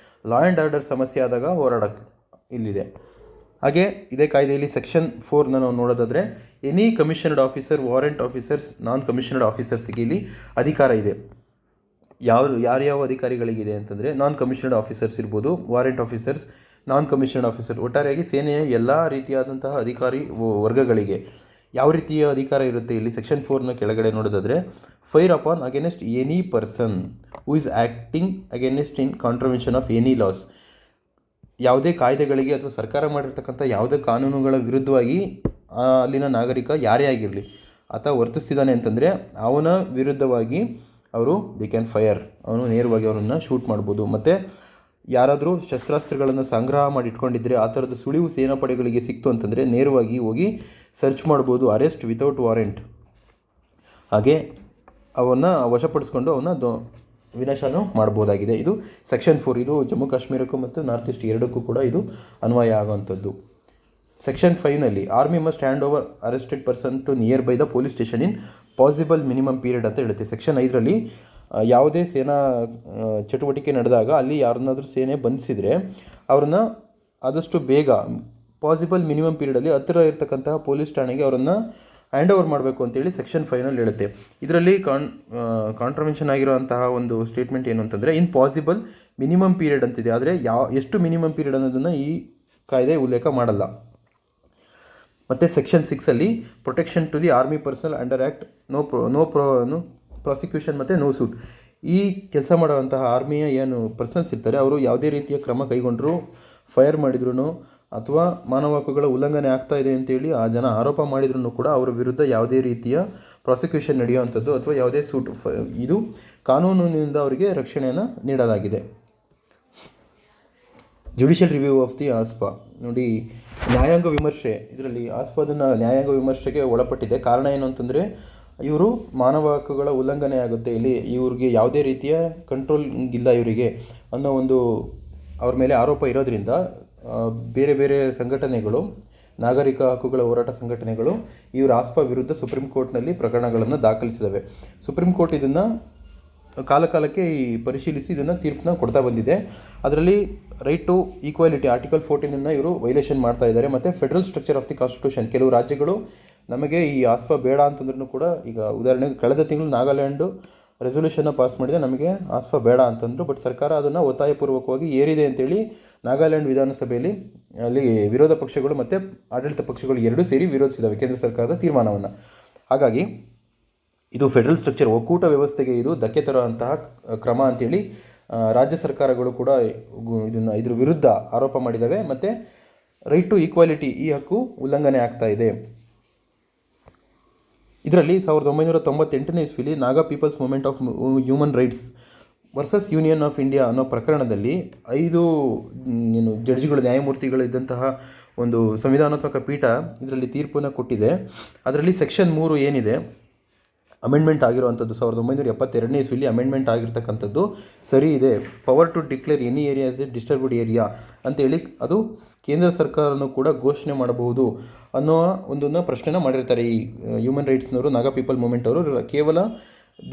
ಲಾ ಆ್ಯಂಡ್ ಆರ್ಡರ್ ಸಮಸ್ಯೆ ಆದಾಗ ಹೋರಾಡೋಕ್ಕೆ ಇಲ್ಲಿದೆ. ಹಾಗೆ ಇದೇ ಕಾಯ್ದೆಯಲ್ಲಿ ಸೆಕ್ಷನ್ 4 ನಾವು ನೋಡೋದಾದರೆ ಎನಿ ಕಮಿಷನರ್ಡ್ ಆಫೀಸರ್, ವಾರೆಂಟ್ ಆಫೀಸರ್ಸ್, ನಾನ್ ಕಮಿಷನರ್ಡ್ ಆಫೀಸರ್ಸ್ಗೆ ಇಲ್ಲಿ ಅಧಿಕಾರ ಇದೆ. ಯಾರ್ಯಾವ ಅಧಿಕಾರಿಗಳಿಗಿದೆ ಅಂತಂದರೆ ನಾನ್ ಕಮಿಷನರ್ಡ್ ಆಫೀಸರ್ಸ್ ಇರ್ಬೋದು, ವಾರೆಂಟ್ ಆಫೀಸರ್ಸ್, ನಾನ್ ಕಮಿಷನರ್ಡ್ ಆಫೀಸರ್, ಒಟ್ಟಾರೆಯಾಗಿ ಸೇನೆಯ ಎಲ್ಲ ರೀತಿಯಾದಂತಹ ಅಧಿಕಾರಿ ವರ್ಗಗಳಿಗೆ ಯಾವ ರೀತಿಯ ಅಧಿಕಾರ ಇರುತ್ತೆ ಇಲ್ಲಿ ಸೆಕ್ಷನ್ 4ನ ಕೆಳಗಡೆ ನೋಡೋದಾದರೆ fire upon against any person who is acting against in contravention of any loss. ಯಾವುದೇ ಕಾಯ್ದೆಗಳಿಗೆ ಅಥವಾ ಸರ್ಕಾರ ಮಾಡಿರ್ತಕ್ಕಂಥ ಯಾವುದೇ ಕಾನೂನುಗಳ ವಿರುದ್ಧವಾಗಿ ಅಲ್ಲಿನ ನಾಗರಿಕ ಯಾರೇ ಆಗಿರಲಿ ಆತ ವರ್ತಿಸ್ತಿದ್ದಾನೆ ಅಂತಂದರೆ ಅವನ ವಿರುದ್ಧವಾಗಿ ಅವರು ದಿ ಕ್ಯಾನ್ ಫೈರ್, ಅವನು ನೇರವಾಗಿ ಅವನನ್ನು ಶೂಟ್ ಮಾಡ್ಬೋದು. ಮತ್ತು ಯಾರಾದರೂ ಶಸ್ತ್ರಾಸ್ತ್ರಗಳನ್ನು ಸಂಗ್ರಹ ಮಾಡಿ ಇಟ್ಕೊಂಡಿದ್ರೆ ಆ ಥರದ ಸುಳಿವು ಸೇನಾಪಡೆಗಳಿಗೆ ಸಿಕ್ತು ಅಂತಂದರೆ ನೇರವಾಗಿ ಹೋಗಿ ಸರ್ಚ್ ಮಾಡ್ಬೋದು, ಅರೆಸ್ಟ್ ವಿತೌಟ್ ವಾರೆಂಟ್. ಹಾಗೆ ಅವನ್ನು ವಶಪಡಿಸ್ಕೊಂಡು ಅವನ್ನ ವಿನಾಶನೂ ಮಾಡ್ಬೋದಾಗಿದೆ. ಇದು ಸೆಕ್ಷನ್ 4. ಇದು ಜಮ್ಮು ಕಾಶ್ಮೀರಕ್ಕೂ ಮತ್ತು ನಾರ್ತ್ ಈಸ್ಟ್ ಎರಡಕ್ಕೂ ಕೂಡ ಇದು ಅನ್ವಯ ಆಗುವಂಥದ್ದು. ಸೆಕ್ಷನ್ 5ನಲ್ಲಿ army must hand over arrested person to nearby the police station in possible minimum period ಅಂತ ಹೇಳುತ್ತೆ. ಸೆಕ್ಷನ್ 5ರಲ್ಲಿ ಯಾವುದೇ ಸೇನಾ ಚಟುವಟಿಕೆ ನಡೆದಾಗ ಅಲ್ಲಿ ಯಾರನ್ನಾದರೂ ಸೇನೆ ಬಂಧಿಸಿದರೆ ಅವ್ರನ್ನ ಆದಷ್ಟು ಬೇಗ ಪಾಸಿಬಲ್ ಮಿನಿಮಮ್ ಪೀರಿಯಡಲ್ಲಿ ಹತ್ತಿರ ಇರತಕ್ಕಂತಹ ಪೊಲೀಸ್ ಠಾಣೆಗೆ ಅವರನ್ನು ಹ್ಯಾಂಡ್ ಓವರ್ ಮಾಡಬೇಕು ಅಂತೇಳಿ ಸೆಕ್ಷನ್ 5ನಲ್ಲಿ ಹೇಳುತ್ತೆ. ಇದರಲ್ಲಿ ಕಾಂಟ್ರವೆನ್ಷನ್ ಆಗಿರುವಂತಹ ಒಂದು ಸ್ಟೇಟ್ಮೆಂಟ್ ಏನು ಅಂತಂದರೆ ಇನ್ ಪಾಸಿಬಲ್ ಮಿನಿಮಮ್ ಪೀರಿಯಡ್ ಅಂತಿದೆ. ಆದರೆ ಎಷ್ಟು ಮಿನಿಮಮ್ ಪೀರಿಯಡ್ ಅನ್ನೋದನ್ನು ಈ ಕಾಯ್ದೆ ಉಲ್ಲೇಖ ಮಾಡಲ್ಲ. ಮತ್ತು section 6 protection to the army personnel under act no prosecution ಮತ್ತು ನೋ ಸೂಟ್. ಈ ಕೆಲಸ ಮಾಡುವಂತಹ ಆರ್ಮಿಯ ಏನು ಪರ್ಸನ್ಸ್ ಇರ್ತಾರೆ ಅವರು ಯಾವುದೇ ರೀತಿಯ ಕ್ರಮ ಕೈಗೊಂಡರೂ, ಫೈರ್ ಮಾಡಿದ್ರು ಅಥವಾ ಮಾನವ ಹಕ್ಕುಗಳ ಉಲ್ಲಂಘನೆ ಆಗ್ತಾ ಇದೆ ಅಂತೇಳಿ ಆ ಜನ ಆರೋಪ ಮಾಡಿದ್ರು ಕೂಡ ಅವರ ವಿರುದ್ಧ ಯಾವುದೇ ರೀತಿಯ ಪ್ರಾಸಿಕ್ಯೂಷನ್ ನಡೆಯುವಂಥದ್ದು ಅಥವಾ ಯಾವುದೇ ಸೂಟ್ ಇದು ಕಾನೂನಿನಿಂದ ಅವರಿಗೆ ರಕ್ಷಣೆಯನ್ನು ನೀಡಲಾಗಿದೆ. ಜುಡಿಷಿಯಲ್ ರಿವ್ಯೂ ಆಫ್ ದಿ ಆಸ್ಪಾ ನೋಡಿ, ನ್ಯಾಯಾಂಗ ವಿಮರ್ಶೆ. ಇದರಲ್ಲಿ ಆಸ್ಪಾದನ್ನು ನ್ಯಾಯಾಂಗ ವಿಮರ್ಶೆಗೆ ಒಳಪಟ್ಟಿದೆ. ಕಾರಣ ಏನು ಅಂತಂದರೆ ಇವರು ಮಾನವ ಹಕ್ಕುಗಳ ಉಲ್ಲಂಘನೆ ಆಗುತ್ತೆ, ಇಲ್ಲಿ ಇವ್ರಿಗೆ ಯಾವುದೇ ರೀತಿಯ ಕಂಟ್ರೋಲ್ ಇಲ್ಲ ಇವರಿಗೆ ಅನ್ನೋ ಒಂದು ಅವ್ರ ಮೇಲೆ ಆರೋಪ ಇರೋದ್ರಿಂದ ಬೇರೆ ಬೇರೆ ಸಂಘಟನೆಗಳು, ನಾಗರಿಕ ಹಕ್ಕುಗಳ ಹೋರಾಟ ಸಂಘಟನೆಗಳು ಇವರು ಆಸ್ಪಾ ವಿರುದ್ಧ ಸುಪ್ರೀಂ ಕೋರ್ಟ್ನಲ್ಲಿ ಪ್ರಕರಣಗಳನ್ನು ದಾಖಲಿಸಿದವೆ. ಸುಪ್ರೀಂ ಕೋರ್ಟ್ ಇದನ್ನು ಕಾಲಕಾಲಕ್ಕೆ ಪರಿಶೀಲಿಸಿ ಇದನ್ನು ತೀರ್ಪನ್ನ ಕೊಡ್ತಾ ಬಂದಿದೆ. ಅದರಲ್ಲಿ ರೈಟ್ ಟು ಈಕ್ವಾಲಿಟಿ ಆರ್ಟಿಕಲ್ 14 ಇವರು ವೈಲೇಷನ್ ಮಾಡ್ತಾ ಇದ್ದಾರೆ. ಮತ್ತು federal structure of the constitution, ಕೆಲವು ರಾಜ್ಯಗಳು ನಮಗೆ ಈ ಆಸ್ಪಾ ಬೇಡ ಅಂತಂದ್ರೂ ಕೂಡ, ಈಗ ಉದಾಹರಣೆಗೆ ಕಳೆದ ತಿಂಗಳು ನಾಗಾಲ್ಯಾಂಡು ರೆಸೊಲ್ಯೂಷನ್ನ ಪಾಸ್ ಮಾಡಿದೆ, ನಮಗೆ ಆಸ್ಪಾ ಬೇಡ ಅಂತಂದರು. ಬಟ್ ಸರ್ಕಾರ ಅದನ್ನು ಒತ್ತಾಯಪೂರ್ವಕವಾಗಿ ಏರಿದೆ ಅಂತೇಳಿ ನಾಗಾಲ್ಯಾಂಡ್ ವಿಧಾನಸಭೆಯಲ್ಲಿ ಅಲ್ಲಿ ವಿರೋಧ ಪಕ್ಷಗಳು ಮತ್ತು ಆಡಳಿತ ಪಕ್ಷಗಳು ಎರಡೂ ಸೇರಿ ವಿರೋಧಿಸಿದವೆ ಕೇಂದ್ರ ಸರ್ಕಾರದ ತೀರ್ಮಾನವನ್ನು. ಹಾಗಾಗಿ ಇದು ಫೆಡರಲ್ ಸ್ಟ್ರಕ್ಚರ್, ಒಕ್ಕೂಟ ವ್ಯವಸ್ಥೆಗೆ ಇದು ಧಕ್ಕೆ ತರುವಂತಹ ಕ್ರಮ ಅಂತೇಳಿ ರಾಜ್ಯ ಸರ್ಕಾರಗಳು ಕೂಡ ಇದ್ರ ವಿರುದ್ಧ ಆರೋಪ ಮಾಡಿದ್ದಾವೆ. ಮತ್ತು ರೈಟ್ ಟು ಈಕ್ವಾಲಿಟಿ, ಈ ಹಕ್ಕು ಉಲ್ಲಂಘನೆ ಆಗ್ತಾ ಇದೆ. ಇದರಲ್ಲಿ 1998ನೇ ಇಸ್ವಿಲಿ Naga people's movement of human rights versus union of India ಅನ್ನೋ ಪ್ರಕರಣದಲ್ಲಿ 5 ಜಡ್ಜಿಗಳು, ನ್ಯಾಯಮೂರ್ತಿಗಳಿದ್ದಂತಹ ಒಂದು ಸಂವಿಧಾನಾತ್ಮಕ ಪೀಠ ಇದರಲ್ಲಿ ತೀರ್ಪನ್ನು ಕೊಟ್ಟಿದೆ. ಅದರಲ್ಲಿ ಸೆಕ್ಷನ್ 3 ಏನಿದೆ ಅಮೆಂಡ್ಮೆಂಟ್ ಆಗಿರುವಂಥದ್ದು, 1972ನೇ ಇಸ್ವಿಲಿ ಅಮೆಂಡ್ಮೆಂಟ್ ಆಗಿರ್ತಕ್ಕಂಥದ್ದು ಸರಿ ಇದೆ. Power to declare any area as a disturbed area ಅಂತೇಳಿ ಅದು ಕೇಂದ್ರ ಸರ್ಕಾರನೂ ಕೂಡ ಘೋಷಣೆ ಮಾಡಬಹುದು ಅನ್ನೋ ಒಂದನ್ನು ಪ್ರಶ್ನೆನ ಮಾಡಿರ್ತಾರೆ ಈ ಹ್ಯೂಮನ್ ರೈಟ್ಸ್ನವರು, ನಾಗಾ ಪೀಪಲ್ ಮೂವ್ಮೆಂಟ್ ಅವರು. ಕೇವಲ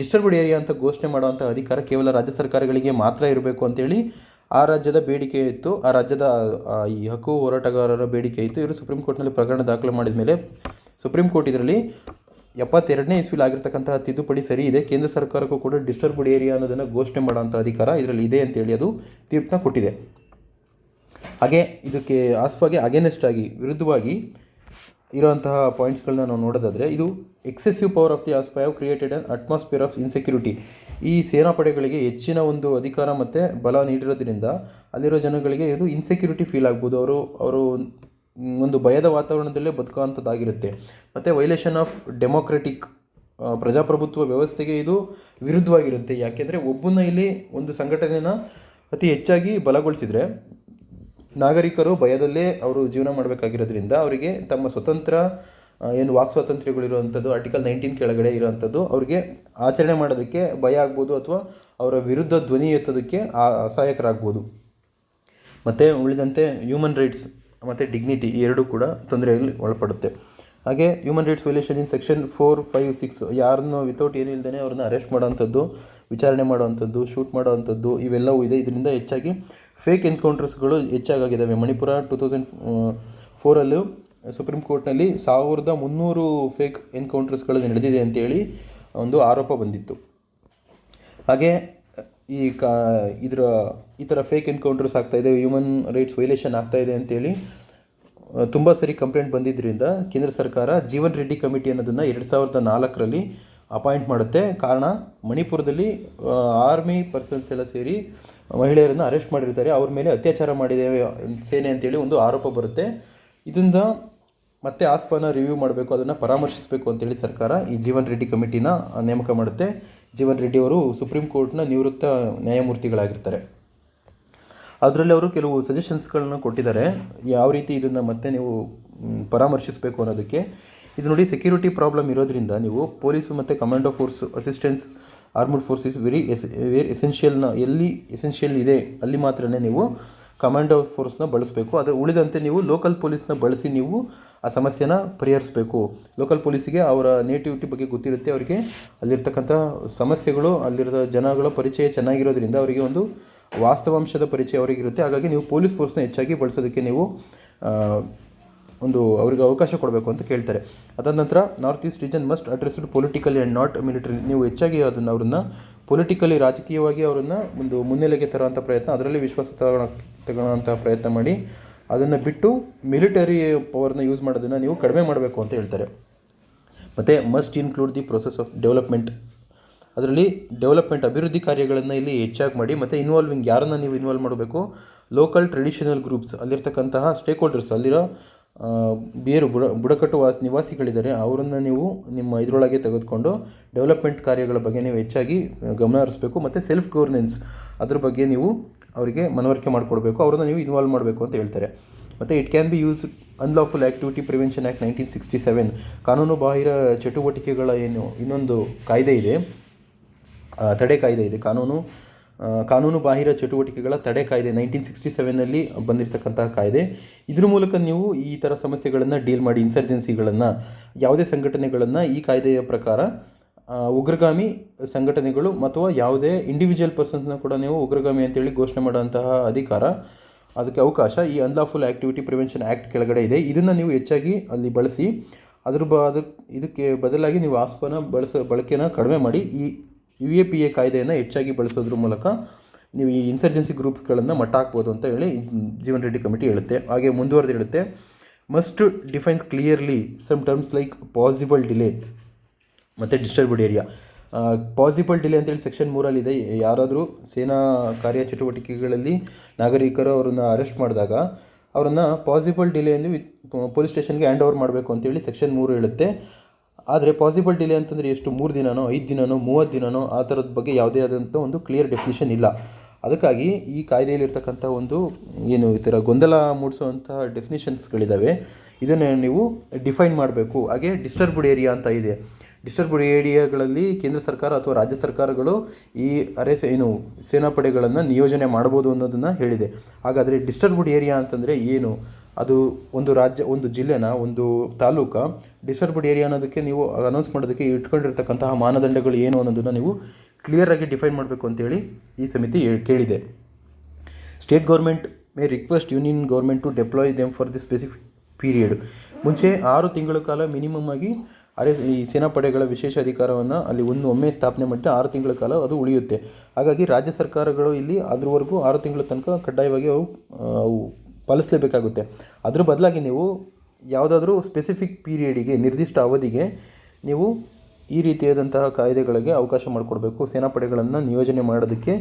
ಡಿಸ್ಟರ್ಬ್ಡ್ ಏರಿಯಾ ಅಂತ ಘೋಷಣೆ ಮಾಡುವಂಥ ಅಧಿಕಾರ ಕೇವಲ ರಾಜ್ಯ ಸರ್ಕಾರಗಳಿಗೆ ಮಾತ್ರ ಇರಬೇಕು ಅಂತೇಳಿ ಆ ರಾಜ್ಯದ ಬೇಡಿಕೆ ಇತ್ತು, ಆ ರಾಜ್ಯದ ಈ ಹಕ್ಕು ಹೋರಾಟಗಾರರ ಬೇಡಿಕೆ ಇತ್ತು. ಇವರು ಸುಪ್ರೀಂ ಕೋರ್ಟ್ನಲ್ಲಿ ಪ್ರಕರಣ ದಾಖಲು ಮಾಡಿದ ಮೇಲೆ ಸುಪ್ರೀಂ ಕೋರ್ಟ್ ಇದರಲ್ಲಿ 72ನೇ ಇಸ್ವಿಲಿ ಆಗಿರ್ತಕ್ಕಂತಹ ತಿದ್ದುಪಡಿ ಸರಿ ಇದೆ, ಕೇಂದ್ರ ಸರ್ಕಾರಕ್ಕೂ ಕೂಡ ಡಿಸ್ಟರ್ಬ್ಡ್ ಏರಿಯಾ ಅನ್ನೋದನ್ನು ಘೋಷಣೆ ಮಾಡೋಂಥ ಅಧಿಕಾರ ಇದರಲ್ಲಿ ಇದೆ ಅಂತೇಳಿ ಅದು ತೀರ್ಪನ್ನ ಕೊಟ್ಟಿದೆ. ಹಾಗೆ ಇದಕ್ಕೆ ಆಸ್ಪಾಗೆ ಅಗೇನೆಸ್ಟ್ ಆಗಿ, ವಿರುದ್ಧವಾಗಿ ಇರುವಂತಹ ಪಾಯಿಂಟ್ಸ್ಗಳನ್ನ ನಾವು ನೋಡೋದಾದರೆ, ಇದು excessive power of the AFSPA have created an atmosphere of insecurity. ಈ ಸೇನಾಪಡೆಗಳಿಗೆ ಹೆಚ್ಚಿನ ಒಂದು ಅಧಿಕಾರ ಮತ್ತು ಬಲ ನೀಡಿರೋದ್ರಿಂದ ಅಲ್ಲಿರೋ ಜನಗಳಿಗೆ ಇದು ಇನ್ಸೆಕ್ಯೂರಿಟಿ ಫೀಲ್ ಆಗ್ಬೋದು, ಅವರು ಒಂದು ಭಯದ ವಾತಾವರಣದಲ್ಲೇ ಬದುಕುವಂಥದ್ದಾಗಿರುತ್ತೆ. ಮತ್ತು ವೈಲೇಷನ್ ಆಫ್ ಡೆಮೋಕ್ರೆಟಿಕ್, ಪ್ರಜಾಪ್ರಭುತ್ವ ವ್ಯವಸ್ಥೆಗೆ ಇದು ವಿರುದ್ಧವಾಗಿರುತ್ತೆ. ಯಾಕೆಂದರೆ ಒಬ್ಬನ ಇಲ್ಲಿ ಒಂದು ಸಂಘಟನೆಯನ್ನು ಅತಿ ಹೆಚ್ಚಾಗಿ ಬಲಗೊಳಿಸಿದರೆ ನಾಗರಿಕರು ಭಯದಲ್ಲೇ ಅವರು ಜೀವನ ಮಾಡಬೇಕಾಗಿರೋದ್ರಿಂದ ಅವರಿಗೆ ತಮ್ಮ ಸ್ವತಂತ್ರ ಏನು ವಾಕ್ ಸ್ವಾತಂತ್ರ್ಯಗಳಿರುವಂಥದ್ದು ಆರ್ಟಿಕಲ್ 19 ಕೆಳಗಡೆ ಇರೋವಂಥದ್ದು ಅವ್ರಿಗೆ ಆಚರಣೆ ಮಾಡೋದಕ್ಕೆ ಭಯ ಆಗ್ಬೋದು, ಅಥವಾ ಅವರ ವಿರುದ್ಧ ಧ್ವನಿ ಎತ್ತೋದಕ್ಕೆ ಅಸಹಾಯಕರಾಗ್ಬೋದು. ಮತ್ತು ಉಳಿದಂತೆ ಹ್ಯೂಮನ್ ರೈಟ್ಸ್ ಮತ್ತು ಡಿಗ್ನಿಟಿ ಈ ಎರಡೂ ಕೂಡ ತೊಂದರೆಯಲ್ಲಿ ಒಳಪಡುತ್ತೆ. ಹಾಗೆ human rights violation in section 4, 5, 6 ಯಾರನ್ನೂ ವಿತೌಟ್ ಏನಿಲ್ಲದೇ ಅವ್ರನ್ನ ಅರೆಸ್ಟ್ ಮಾಡೋವಂಥದ್ದು, ವಿಚಾರಣೆ ಮಾಡೋವಂಥದ್ದು, ಶೂಟ್ ಮಾಡೋವಂಥದ್ದು ಇವೆಲ್ಲವೂ ಇದೆ. ಇದರಿಂದ ಹೆಚ್ಚಾಗಿ ಫೇಕ್ ಎನ್ಕೌಂಟರ್ಸ್ಗಳು ಹೆಚ್ಚಾಗಿದ್ದಾವೆ. ಮಣಿಪುರ 2004 ಸುಪ್ರೀಂ ಕೋರ್ಟ್ನಲ್ಲಿ 1300 ಫೇಕ್ ಎನ್ಕೌಂಟರ್ಸ್ಗಳು ನಡೆದಿದೆ ಅಂತೇಳಿ ಒಂದು ಆರೋಪ ಬಂದಿತ್ತು. ಹಾಗೆ ಈ ಥರ ಫೇಕ್ ಎನ್ಕೌಂಟರ್ಸ್ ಆಗ್ತಾಯಿದೆ, ಹ್ಯೂಮನ್ ರೈಟ್ಸ್ ವೈಲೇಷನ್ ಆಗ್ತಾಯಿದೆ ಅಂತೇಳಿ ತುಂಬ ಸರಿ ಕಂಪ್ಲೇಂಟ್ ಬಂದಿದ್ದರಿಂದ ಕೇಂದ್ರ ಸರ್ಕಾರ ಜೀವನ್ ರೆಡ್ಡಿ ಕಮಿಟಿ ಅನ್ನೋದನ್ನು 2004ರಲ್ಲಿ ಅಪಾಯಿಂಟ್ ಮಾಡುತ್ತೆ. ಕಾರಣ ಮಣಿಪುರದಲ್ಲಿ ಆರ್ಮಿ ಪರ್ಸನ್ಸ್ ಎಲ್ಲ ಸೇರಿ ಮಹಿಳೆಯರನ್ನು ಅರೆಸ್ಟ್ ಮಾಡಿರ್ತಾರೆ, ಅವ್ರ ಮೇಲೆ ಅತ್ಯಾಚಾರ ಮಾಡಿದೆ ಸೇನೆ ಅಂತೇಳಿ ಒಂದು ಆರೋಪ ಬರುತ್ತೆ. ಇದರಿಂದ ಮತ್ತೆ ಆಸ್ಪಾನ ರಿವ್ಯೂ ಮಾಡಬೇಕು, ಅದನ್ನು ಪರಾಮರ್ಶಿಸಬೇಕು ಅಂತೇಳಿ ಸರ್ಕಾರ ಈ ಜೀವನ್ ರೆಡ್ಡಿ ಕಮಿಟಿನ ನೇಮಕ ಮಾಡುತ್ತೆ. ಜೀವನ್ ರೆಡ್ಡಿ ಅವರು ಸುಪ್ರೀಂ ಕೋರ್ಟ್ನ ನಿವೃತ್ತ ನ್ಯಾಯಮೂರ್ತಿಗಳಾಗಿರ್ತಾರೆ. ಅದರಲ್ಲಿ ಅವರು ಕೆಲವು ಸಜೆಷನ್ಸ್ಗಳನ್ನು ಕೊಟ್ಟಿದ್ದಾರೆ, ಯಾವ ರೀತಿ ಇದನ್ನು ಮತ್ತೆ ನೀವು ಪರಾಮರ್ಶಿಸಬೇಕು ಅನ್ನೋದಕ್ಕೆ. ಇದು ನೋಡಿ, ಸೆಕ್ಯೂರಿಟಿ ಪ್ರಾಬ್ಲಮ್ ಇರೋದ್ರಿಂದ ನೀವು ಪೊಲೀಸು ಮತ್ತು commando force, assistance armed force is very ಎಸೆನ್ಷಿಯಲ್ನ ಎಲ್ಲಿ ಎಸೆನ್ಷಿಯಲ್ ಇದೆ ಅಲ್ಲಿ ಮಾತ್ರನೇ ನೀವು ಕಮಾಂಡೋ ಫೋರ್ಸ್ನ ಬಳಸಬೇಕು. ಅದು ಉಳಿದಂತೆ ನೀವು ಲೋಕಲ್ ಪೊಲೀಸ್ನ ಬಳಸಿ ನೀವು ಆ ಸಮಸ್ಯೆನ ಪರಿಹರಿಸಬೇಕು. ಲೋಕಲ್ ಪೊಲೀಸಿಗೆ ಅವರ ನೇಟಿವಿಟಿ ಬಗ್ಗೆ ಗೊತ್ತಿರುತ್ತೆ, ಅವರಿಗೆ ಅಲ್ಲಿರ್ತಕ್ಕಂಥ ಸಮಸ್ಯೆಗಳು, ಅಲ್ಲಿರೋ ಜನಗಳ ಪರಿಚಯ ಚೆನ್ನಾಗಿರೋದ್ರಿಂದ ಅವರಿಗೆ ಒಂದು ವಾಸ್ತವಾಂಶದ ಪರಿಚಯ ಅವರಿಗಿರುತ್ತೆ. ಹಾಗಾಗಿ ನೀವು ಪೊಲೀಸ್ ಫೋರ್ಸ್ನ ಹೆಚ್ಚಾಗಿ ಬಳಸೋದಕ್ಕೆ ನೀವು ಅವರಿಗೆ ಅವಕಾಶ ಕೊಡಬೇಕು ಅಂತ ಕೇಳ್ತಾರೆ. ಅದಾದ ನಂತರ north East region must addressed politically and not military. ನೀವು ಹೆಚ್ಚಾಗಿ ಅವ್ರನ್ನ ಪೊಲಿಟಿಕಲಿ, ರಾಜಕೀಯವಾಗಿ ಅವರನ್ನು ಒಂದು ಮುನ್ನೆಲೆಗೆ ತರುವಂಥ ಪ್ರಯತ್ನ, ಅದರಲ್ಲಿ ವಿಶ್ವಾಸ ತಗೊಳ್ಳೋಂಥ ಪ್ರಯತ್ನ ಮಾಡಿ. ಅದನ್ನು ಬಿಟ್ಟು ಮಿಲಿಟರಿ ಪವರ್ನ ಯೂಸ್ ಮಾಡೋದನ್ನು ನೀವು ಕಡಿಮೆ ಮಾಡಬೇಕು ಅಂತ ಹೇಳ್ತಾರೆ. ಮತ್ತು must include the process of development, ಅದರಲ್ಲಿ ಡೆವಲಪ್ಮೆಂಟ್ ಅಭಿವೃದ್ಧಿ ಕಾರ್ಯಗಳನ್ನು ಇಲ್ಲಿ ಹೆಚ್ಚಾಗಿ ಮಾಡಿ, ಮತ್ತು ಇನ್ವಾಲ್ವಿಂಗ್ ಯಾರನ್ನು ನೀವು ಇನ್ವಾಲ್ವ್ ಮಾಡಬೇಕು, ಲೋಕಲ್ ಟ್ರೆಡಿಷನಲ್ ಗ್ರೂಪ್ಸ್, ಅಲ್ಲಿರ್ತಕ್ಕಂತಹ ಸ್ಟೇಕ್ ಹೋಲ್ಡರ್ಸ್, ಅಲ್ಲಿರೋ ಬೇರು ಬುಡಕಟ್ಟು ನಿವಾಸಿಗಳಿದ್ದಾರೆ, ಅವರನ್ನು ನೀವು ನಿಮ್ಮ ಇದರೊಳಗೆ ತೆಗೆದುಕೊಂಡು ಡೆವಲಪ್ಮೆಂಟ್ ಕಾರ್ಯಗಳ ಬಗ್ಗೆ ನೀವು ಹೆಚ್ಚಾಗಿ ಗಮನ ಹರಿಸಬೇಕು. ಮತ್ತು ಸೆಲ್ಫ್ ಗವರ್ನೆನ್ಸ್ ಅದ್ರ ಬಗ್ಗೆ ನೀವು ಅವರಿಗೆ ಮನವರಿಕೆ ಮಾಡಿಕೊಡ್ಬೇಕು, ಅವರನ್ನು ನೀವು ಇನ್ವಾಲ್ವ್ ಮಾಡಬೇಕು ಅಂತ ಹೇಳ್ತಾರೆ. ಮತ್ತು it can be use unlawful activity prevention act 1967, ಕಾನೂನು ಬಾಹಿರ ಚಟುವಟಿಕೆಗಳ ಇನ್ನೊಂದು ಕಾಯ್ದೆ ಇದೆ, ತಡೆ ಕಾಯ್ದೆ ಇದೆ, ಕಾನೂನು ಬಾಹಿರ ಚಟುವಟಿಕೆಗಳ ತಡೆ ಕಾಯ್ದೆ 1967ನಲ್ಲಿ ಬಂದಿರತಕ್ಕಂತಹ ಕಾಯ್ದೆ. ಇದ್ರ ಮೂಲಕ ನೀವು ಈ ಥರ ಸಮಸ್ಯೆಗಳನ್ನು ಡೀಲ್ ಮಾಡಿ, ಇನ್ಸರ್ಜೆನ್ಸಿಗಳನ್ನು, ಯಾವುದೇ ಸಂಘಟನೆಗಳನ್ನು ಈ ಕಾಯ್ದೆಯ ಪ್ರಕಾರ ಉಗ್ರಗಾಮಿ ಸಂಘಟನೆಗಳು ಅಥವಾ ಯಾವುದೇ ಇಂಡಿವಿಜುವಲ್ ಪರ್ಸನ್ಸ್ನ ಕೂಡ ನೀವು ಉಗ್ರಗಾಮಿ ಅಂತೇಳಿ ಘೋಷಣೆ ಮಾಡೋಂತಹ ಅಧಿಕಾರ, ಅದಕ್ಕೆ ಅವಕಾಶ ಈ ಅನ್ಲಾಫುಲ್ ಆ್ಯಕ್ಟಿವಿಟಿ ಪ್ರಿವೆನ್ಷನ್ ಆ್ಯಕ್ಟ್ ಕೆಳಗಡೆ ಇದೆ. ಇದನ್ನು ನೀವು ಹೆಚ್ಚಾಗಿ ಅಲ್ಲಿ ಬಳಸಿ ಇದಕ್ಕೆ ಬದಲಾಗಿ ನೀವು ಆಸ್ಪನ ಬಳಕೆನ ಕಡಿಮೆ ಮಾಡಿ ಈ UAPA ಕಾಯ್ದೆಯನ್ನು ಹೆಚ್ಚಾಗಿ ಬಳಸೋದ್ರ ಮೂಲಕ ನೀವು ಈ ಇನ್ಸರ್ಜೆನ್ಸಿ ಗ್ರೂಪ್ಸ್ಗಳನ್ನು ಮಟ್ಟ ಹಾಕ್ಬೋದು ಅಂತ ಹೇಳಿ ಜೀವನ್ ರೆಡ್ಡಿ ಕಮಿಟಿ ಹೇಳುತ್ತೆ. ಹಾಗೆ ಮುಂದುವರೆದು ಹೇಳುತ್ತೆ, must define clearly some terms like possible delay ಮತ್ತು ಡಿಸ್ಟರ್ಬ್ಡ್ ಏರಿಯಾ. ಪಾಸಿಬಲ್ ಡಿಲೇ ಅಂತೇಳಿ ಸೆಕ್ಷನ್ 3 ಯಾರಾದರೂ ಸೇನಾ ಕಾರ್ಯ ಚಟುವಟಿಕೆಗಳಲ್ಲಿ ನಾಗರಿಕರು ಅವರನ್ನು ಅರೆಸ್ಟ್ ಮಾಡಿದಾಗ ಅವರನ್ನು ಪಾಸಿಬಲ್ ಡಿಲೇಯನ್ನು ಪೊಲೀಸ್ ಸ್ಟೇಷನ್ಗೆ ಹ್ಯಾಂಡ್ ಓವರ್ ಮಾಡಬೇಕು ಅಂತೇಳಿ ಸೆಕ್ಷನ್ 3 ಹೇಳುತ್ತೆ. ಆದರೆ ಪಾಸಿಬಲ್ ಡಿಲೇ ಅಂತಂದರೆ ಎಷ್ಟು, 3 ದಿನನೋ 5 ದಿನನೋ 30 ದಿನನೋ ಆ ಥರದ ಬಗ್ಗೆ ಯಾವುದೇ ಆದಂಥ ಒಂದು ಕ್ಲಿಯರ್ ಡೆಫಿನಿಷನ್ ಇಲ್ಲ. ಅದಕ್ಕಾಗಿ ಈ ಕಾಯ್ದೆಯಲ್ಲಿರ್ತಕ್ಕಂಥ ಒಂದು ಈ ಥರ ಗೊಂದಲ ಮೂಡಿಸುವಂಥ ಡೆಫಿನಿಷನ್ಸ್ಗಳಿದ್ದಾವೆ, ಇದನ್ನು ನೀವು ಡಿಫೈನ್ ಮಾಡಬೇಕು. ಹಾಗೆ ಡಿಸ್ಟರ್ಬ್ಡ್ ಏರಿಯಾ ಅಂತ ಇದೆ, ಡಿಸ್ಟರ್ಬ್ಡ್ ಏರಿಯಾಗಳಲ್ಲಿ ಕೇಂದ್ರ ಸರ್ಕಾರ ಅಥವಾ ರಾಜ್ಯ ಸರ್ಕಾರಗಳು ಈ ಸೇನಾಪಡೆಗಳನ್ನು ನಿಯೋಜನೆ ಮಾಡ್ಬೋದು ಅನ್ನೋದನ್ನು ಹೇಳಿದೆ. ಹಾಗಾದರೆ ಡಿಸ್ಟರ್ಬ್ಡ್ ಏರಿಯಾ ಅಂತಂದರೆ ಏನು? ಅದು ಒಂದು ರಾಜ್ಯ, ಒಂದು ಜಿಲ್ಲೆನ, ಒಂದು ತಾಲೂಕು ಡಿಸ್ಟರ್ಬ್ಡ್ ಏರಿಯಾ ಅನ್ನೋದಕ್ಕೆ ನೀವು ಅನೌನ್ಸ್ ಮಾಡೋದಕ್ಕೆ ಇಟ್ಕೊಂಡಿರ್ತಕ್ಕಂತಹ ಮಾನದಂಡಗಳು ಏನು ಅನ್ನೋದನ್ನು ನೀವು ಕ್ಲಿಯರಾಗಿ ಡಿಫೈನ್ ಮಾಡಬೇಕು ಅಂತೇಳಿ ಈ ಸಮಿತಿ ಕೇಳಿದೆ. State government may request union government to deploy them for the specific period. ಮುಂಚೆ 6 ತಿಂಗಳ ಕಾಲ ಮಿನಿಮಮ್ ಆಗಿ ಈ ಸೇನಾಪಡೆಗಳ ವಿಶೇಷ ಅಧಿಕಾರವನ್ನು ಅಲ್ಲಿ ಒಮ್ಮೆ ಸ್ಥಾಪನೆ ಮಾಡಿ 6 ತಿಂಗಳ ಕಾಲ ಅದು ಉಳಿಯುತ್ತೆ. ಹಾಗಾಗಿ ರಾಜ್ಯ ಸರ್ಕಾರಗಳು ಇಲ್ಲಿ ಅದ್ರವರೆಗೂ 6 ತಿಂಗಳ ತನಕ ಕಡ್ಡಾಯವಾಗಿ ಅವು ಪಾಲಿಸಲೇಬೇಕಾಗುತ್ತೆ. ಅದ್ರ ಬದಲಾಗಿ ನೀವು ಯಾವುದಾದ್ರೂ ಸ್ಪೆಸಿಫಿಕ್ ಪೀರಿಯಡಿಗೆ, ನಿರ್ದಿಷ್ಟ ಅವಧಿಗೆ ನೀವು ಈ ರೀತಿಯಾದಂತಹ ಕಾಯ್ದೆಗಳಿಗೆ ಅವಕಾಶ ಮಾಡಿಕೊಡ್ಬೇಕು. ಸೇನಾಪಡೆಗಳನ್ನು ನಿಯೋಜನೆ ಮಾಡೋದಕ್ಕೆ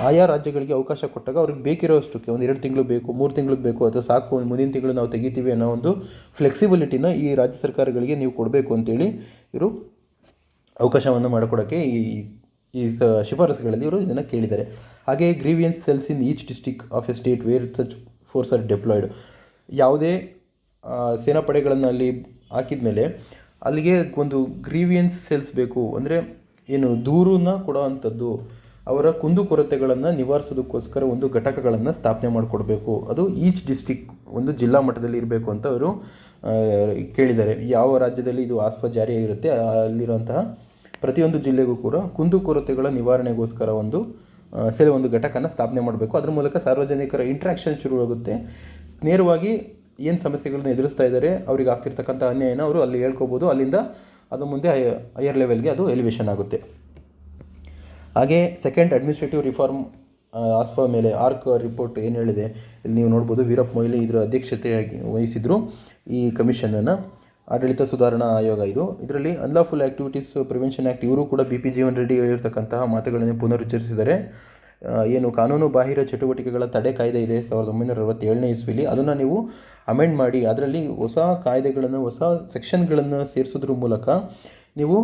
ಆಯಾ ರಾಜ್ಯಗಳಿಗೆ ಅವಕಾಶ ಕೊಟ್ಟಾಗ ಅವ್ರಿಗೆ ಬೇಕಿರೋಷ್ಟಕ್ಕೆ ಒಂದು 2 ತಿಂಗಳು ಬೇಕು, 3 ತಿಂಗಳಿಗೆ ಬೇಕು, ಅಥವಾ ಸಾಕು ಮುಂದಿನ ತಿಂಗಳು ನಾವು ತೆಗಿತೀವಿ ಅನ್ನೋ ಒಂದು ಫ್ಲೆಕ್ಸಿಬಿಲಿಟಿನ ಈ ರಾಜ್ಯ ಸರ್ಕಾರಗಳಿಗೆ ನೀವು ಕೊಡಬೇಕು ಅಂತೇಳಿ ಇವರು ಅವಕಾಶವನ್ನು ಮಾಡಿಕೊಡೋಕ್ಕೆ ಈ ಶಿಫಾರಸುಗಳಲ್ಲಿ ಇವರು ಇದನ್ನು ಕೇಳಿದ್ದಾರೆ. ಹಾಗೆ grievance cells in each district of a state where such force are deployed. ಯಾವುದೇ ಸೇನಾಪಡೆಗಳನ್ನು ಅಲ್ಲಿ ಹಾಕಿದ ಮೇಲೆ ಅಲ್ಲಿಗೆ ಒಂದು ಗ್ರೀವಿಯನ್ಸ್ ಸೆಲ್ಸ್ ಬೇಕು, ಅಂದರೆ ದೂರನ್ನ ಕೊಡೋ ಅಂಥದ್ದು, ಅವರ ಕುಂದುಕೊರತೆಗಳನ್ನು ನಿವಾರಿಸೋದಕ್ಕೋಸ್ಕರ ಒಂದು ಘಟಕಗಳನ್ನು ಸ್ಥಾಪನೆ ಮಾಡಿಕೊಡ್ಬೇಕು. ಅದು ಈಚ್ ಡಿಸ್ಟ್ರಿಕ್, ಒಂದು ಜಿಲ್ಲಾ ಮಟ್ಟದಲ್ಲಿ ಇರಬೇಕು ಅಂತ ಅವರು ಕೇಳಿದ್ದಾರೆ. ಯಾವ ರಾಜ್ಯದಲ್ಲಿ ಇದು ಆಸ್ಪ ಜಾರಿಯಾಗಿರುತ್ತೆ ಅಲ್ಲಿರುವಂತಹ ಪ್ರತಿಯೊಂದು ಜಿಲ್ಲೆಗೂ ಕೂಡ ಕುಂದುಕೊರತೆಗಳ ನಿವಾರಣೆಗೋಸ್ಕರ ಒಂದು ಘಟಕನ ಸ್ಥಾಪನೆ ಮಾಡಬೇಕು. ಅದರ ಮೂಲಕ ಸಾರ್ವಜನಿಕರ ಇಂಟ್ರಾಕ್ಷನ್ ಶುರುವಾಗುತ್ತೆ. ನೇರವಾಗಿ ಏನು ಸಮಸ್ಯೆಗಳನ್ನ ಎದುರಿಸ್ತಾ ಇದ್ದಾರೆ, ಅವ್ರಿಗೆ ಆಗ್ತಿರ್ತಕ್ಕಂಥ ಅನ್ಯಾಯನ ಅವರು ಅಲ್ಲಿ ಹೇಳ್ಕೋಬೋದು. ಅಲ್ಲಿಂದ ಅದು ಮುಂದೆ ಹೈಯರ್ ಲೆವೆಲ್ಗೆ ಅದು ಎಲಿವೇಷನ್ ಆಗುತ್ತೆ. ಹಾಗೆ ಸೆಕೆಂಡ್ ಅಡ್ಮಿನಿಸ್ಟ್ರೇಟಿವ್ ರಿಫಾರ್ಮ್ ಆಸ್ಫಾ ಮೇಲೆ ಆರ್ಕ್ ರಿಪೋರ್ಟ್ ಏನು ಹೇಳಿದೆ ಇಲ್ಲಿ ನೀವು ನೋಡ್ಬೋದು. ವೀರಪ್ಪ ಮೊಯ್ಲಿ ಇದರ ಅಧ್ಯಕ್ಷತೆಯಾಗಿ ವಹಿಸಿದ್ರು ಈ ಕಮಿಷನನ್ನು. ಆಡಳಿತ ಸುಧಾರಣಾ ಆಯೋಗ ಇದರಲ್ಲಿ ಅನ್ಲಾಫುಲ್ ಆ್ಯಕ್ಟಿವಿಟೀಸ್ ಪ್ರಿವೆನ್ಷನ್ ಆ್ಯಕ್ಟ್, ಇವರು ಕೂಡ BP ಜೀವನ್ ರೆಡ್ಡಿ ಹೇಳಿರ್ತಕ್ಕಂತಹ ಮಾತುಗಳನ್ನು ಪುನರುಚ್ಚರಿಸಿದ್ದಾರೆ. ಕಾನೂನು ಬಾಹಿರ ಚಟುವಟಿಕೆಗಳ ತಡೆ ಕಾಯ್ದೆ ಇದೆ 1967ನೇ ಇಸ್ವಿಲಿ, ಅದನ್ನು ನೀವು ಅಮೆಂಡ್ ಮಾಡಿ ಅದರಲ್ಲಿ ಹೊಸ ಕಾಯ್ದೆಗಳನ್ನು, ಹೊಸ ಸೆಕ್ಷನ್ಗಳನ್ನು ಸೇರಿಸೋದ್ರ ಮೂಲಕ ನೀವು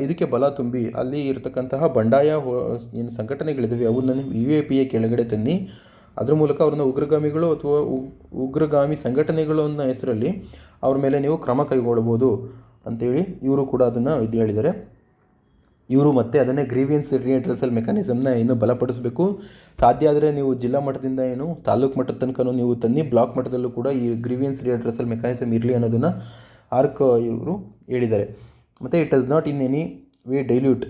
ಇದಕ್ಕೆ ಬಲ ತುಂಬಿ ಅಲ್ಲಿ ಇರತಕ್ಕಂತಹ ಬಂಡಾಯ ಏನು ಸಂಘಟನೆಗಳಿದ್ದಾವೆ ಅವನ್ನ UAPA ಕೆಳಗಡೆ ತನ್ನಿ. ಅದ್ರ ಮೂಲಕ ಅವ್ರನ್ನ ಉಗ್ರಗಾಮಿಗಳು ಅಥವಾ ಉಗ್ರಗಾಮಿ ಸಂಘಟನೆಗಳು ಅನ್ನೋ ಹೆಸರಲ್ಲಿ ಅವ್ರ ಮೇಲೆ ನೀವು ಕ್ರಮ ಕೈಗೊಳ್ಬೋದು ಅಂಥೇಳಿ ಇವರು ಕೂಡ ಅದನ್ನು ಹೇಳಿದ್ದಾರೆ. ಇವರು ಮತ್ತೆ ಅದನ್ನೇ ಗ್ರೀವಿಯನ್ಸ್ ರಿಅಡ್ರೆಸಲ್ ಮೆಕ್ಯಾನಿಸಮ್ನ ಇನ್ನೂ ಬಲಪಡಿಸಬೇಕು. ಸಾಧ್ಯ ಆದರೆ ನೀವು ಜಿಲ್ಲಾ ಮಟ್ಟದಿಂದ ತಾಲೂಕು ಮಟ್ಟದ ತನಕ ನೀವು ತನ್ನಿ, ಬ್ಲಾಕ್ ಮಟ್ಟದಲ್ಲೂ ಕೂಡ ಈ ಗ್ರೀವಿಯನ್ಸ್ ರಿಅಡ್ರೆಸಲ್ ಮೆಕ್ಯಾನಿಸಮ್ ಇರಲಿ ಅನ್ನೋದನ್ನು ಆರ್ಕ್ ಇವರು ಹೇಳಿದ್ದಾರೆ. ಮತ್ತು it does not in any way dilute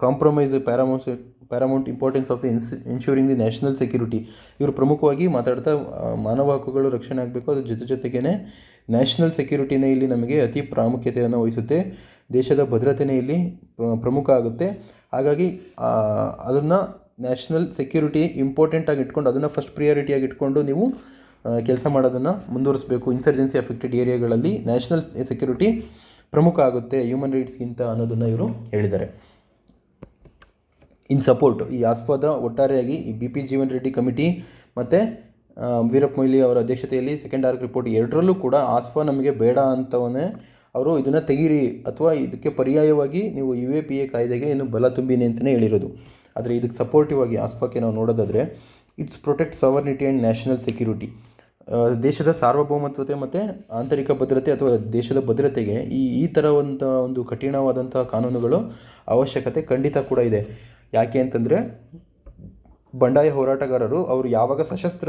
compromise paramount importance of the ensuring the national security. ಇವರು ಪ್ರಮುಖವಾಗಿ ಮಾತಾಡ್ತಾ ಮಾನವ ಹಕ್ಕುಗಳು ರಕ್ಷಣೆ ಆಗಬೇಕು, ಅದ್ರ ಜೊತೆಗೇ ನ್ಯಾಷನಲ್ ಸೆಕ್ಯೂರಿಟಿನೇ ಇಲ್ಲಿ ನಮಗೆ ಅತಿ ಪ್ರಾಮುಖ್ಯತೆಯನ್ನು ವಹಿಸುತ್ತೆ, ದೇಶದ ಭದ್ರತೆಯೇ ಇಲ್ಲಿ ಪ್ರಮುಖ ಆಗುತ್ತೆ. ಹಾಗಾಗಿ ಅದನ್ನು ನ್ಯಾಷನಲ್ ಸೆಕ್ಯೂರಿಟಿ ಇಂಪಾರ್ಟೆಂಟಾಗಿ ಇಟ್ಕೊಂಡು ಅದನ್ನು ಫಸ್ಟ್ ಪ್ರಿಯಾರಿಟಿಯಾಗಿ ಇಟ್ಕೊಂಡು ನೀವು ಕೆಲಸ ಮಾಡೋದನ್ನು ಮುಂದುವರಿಸಬೇಕು. ಇನ್ಸರ್ಜೆನ್ಸಿ ಅಫೆಕ್ಟೆಡ್ ಏರಿಯಾಗಳಲ್ಲಿ ನ್ಯಾಷನಲ್ ಸೆಕ್ಯೂರಿಟಿ ಪ್ರಮುಖ ಆಗುತ್ತೆ ಹ್ಯೂಮನ್ ರೈಟ್ಸ್ಗಿಂತ ಅನ್ನೋದನ್ನು ಇವರು ಹೇಳಿದ್ದಾರೆ. ಇನ್ ಸಪೋರ್ಟ್ ಈ ಆಸ್ಫಾದ ಒಟ್ಟಾರೆಯಾಗಿ ಈ B P Jeevan Reddy committee ಮತ್ತು ವೀರಪ್ಪ ಮೊಯ್ಲಿ ಅವರ ಅಧ್ಯಕ್ಷತೆಯಲ್ಲಿ ಸೆಕೆಂಡ್ ಆರ್ಕ್ ರಿಪೋರ್ಟ್ ಎರಡರಲ್ಲೂ ಕೂಡ ಆಸ್ಫಾ ನಮಗೆ ಬೇಡ ಅಂತವೇ ಅವರು ಇದನ್ನು ತೆಗೀರಿ ಅಥವಾ ಇದಕ್ಕೆ ಪರ್ಯಾಯವಾಗಿ ನೀವು UAPA ಕಾಯ್ದೆಗೆ ಇನ್ನು ಬಲ ತುಂಬಿನಿ ಅಂತಲೇ ಹೇಳಿರೋದು. ಆದರೆ ಇದಕ್ಕೆ ಸಪೋರ್ಟಿವ್ ಆಗಿ ಆಸ್ಫಾಕ್ಕೆ ನಾವು ನೋಡೋದಾದರೆ it's protect sovereignty and national security, ದೇಶದ ಸಾರ್ವಭೌಮತ್ವತೆ ಮತ್ತು ಆಂತರಿಕ ಭದ್ರತೆ ಅಥವಾ ದೇಶದ ಭದ್ರತೆಗೆ ಈ ಥರವಂಥ ಒಂದು ಕಠಿಣವಾದಂಥ ಕಾನೂನುಗಳು ಅವಶ್ಯಕತೆ ಖಂಡಿತ ಕೂಡ ಇದೆ. ಯಾಕೆ ಅಂತಂದರೆ ಬಂಡಾಯ ಹೋರಾಟಗಾರರು ಅವರು ಯಾವಾಗ ಸಶಸ್ತ್ರ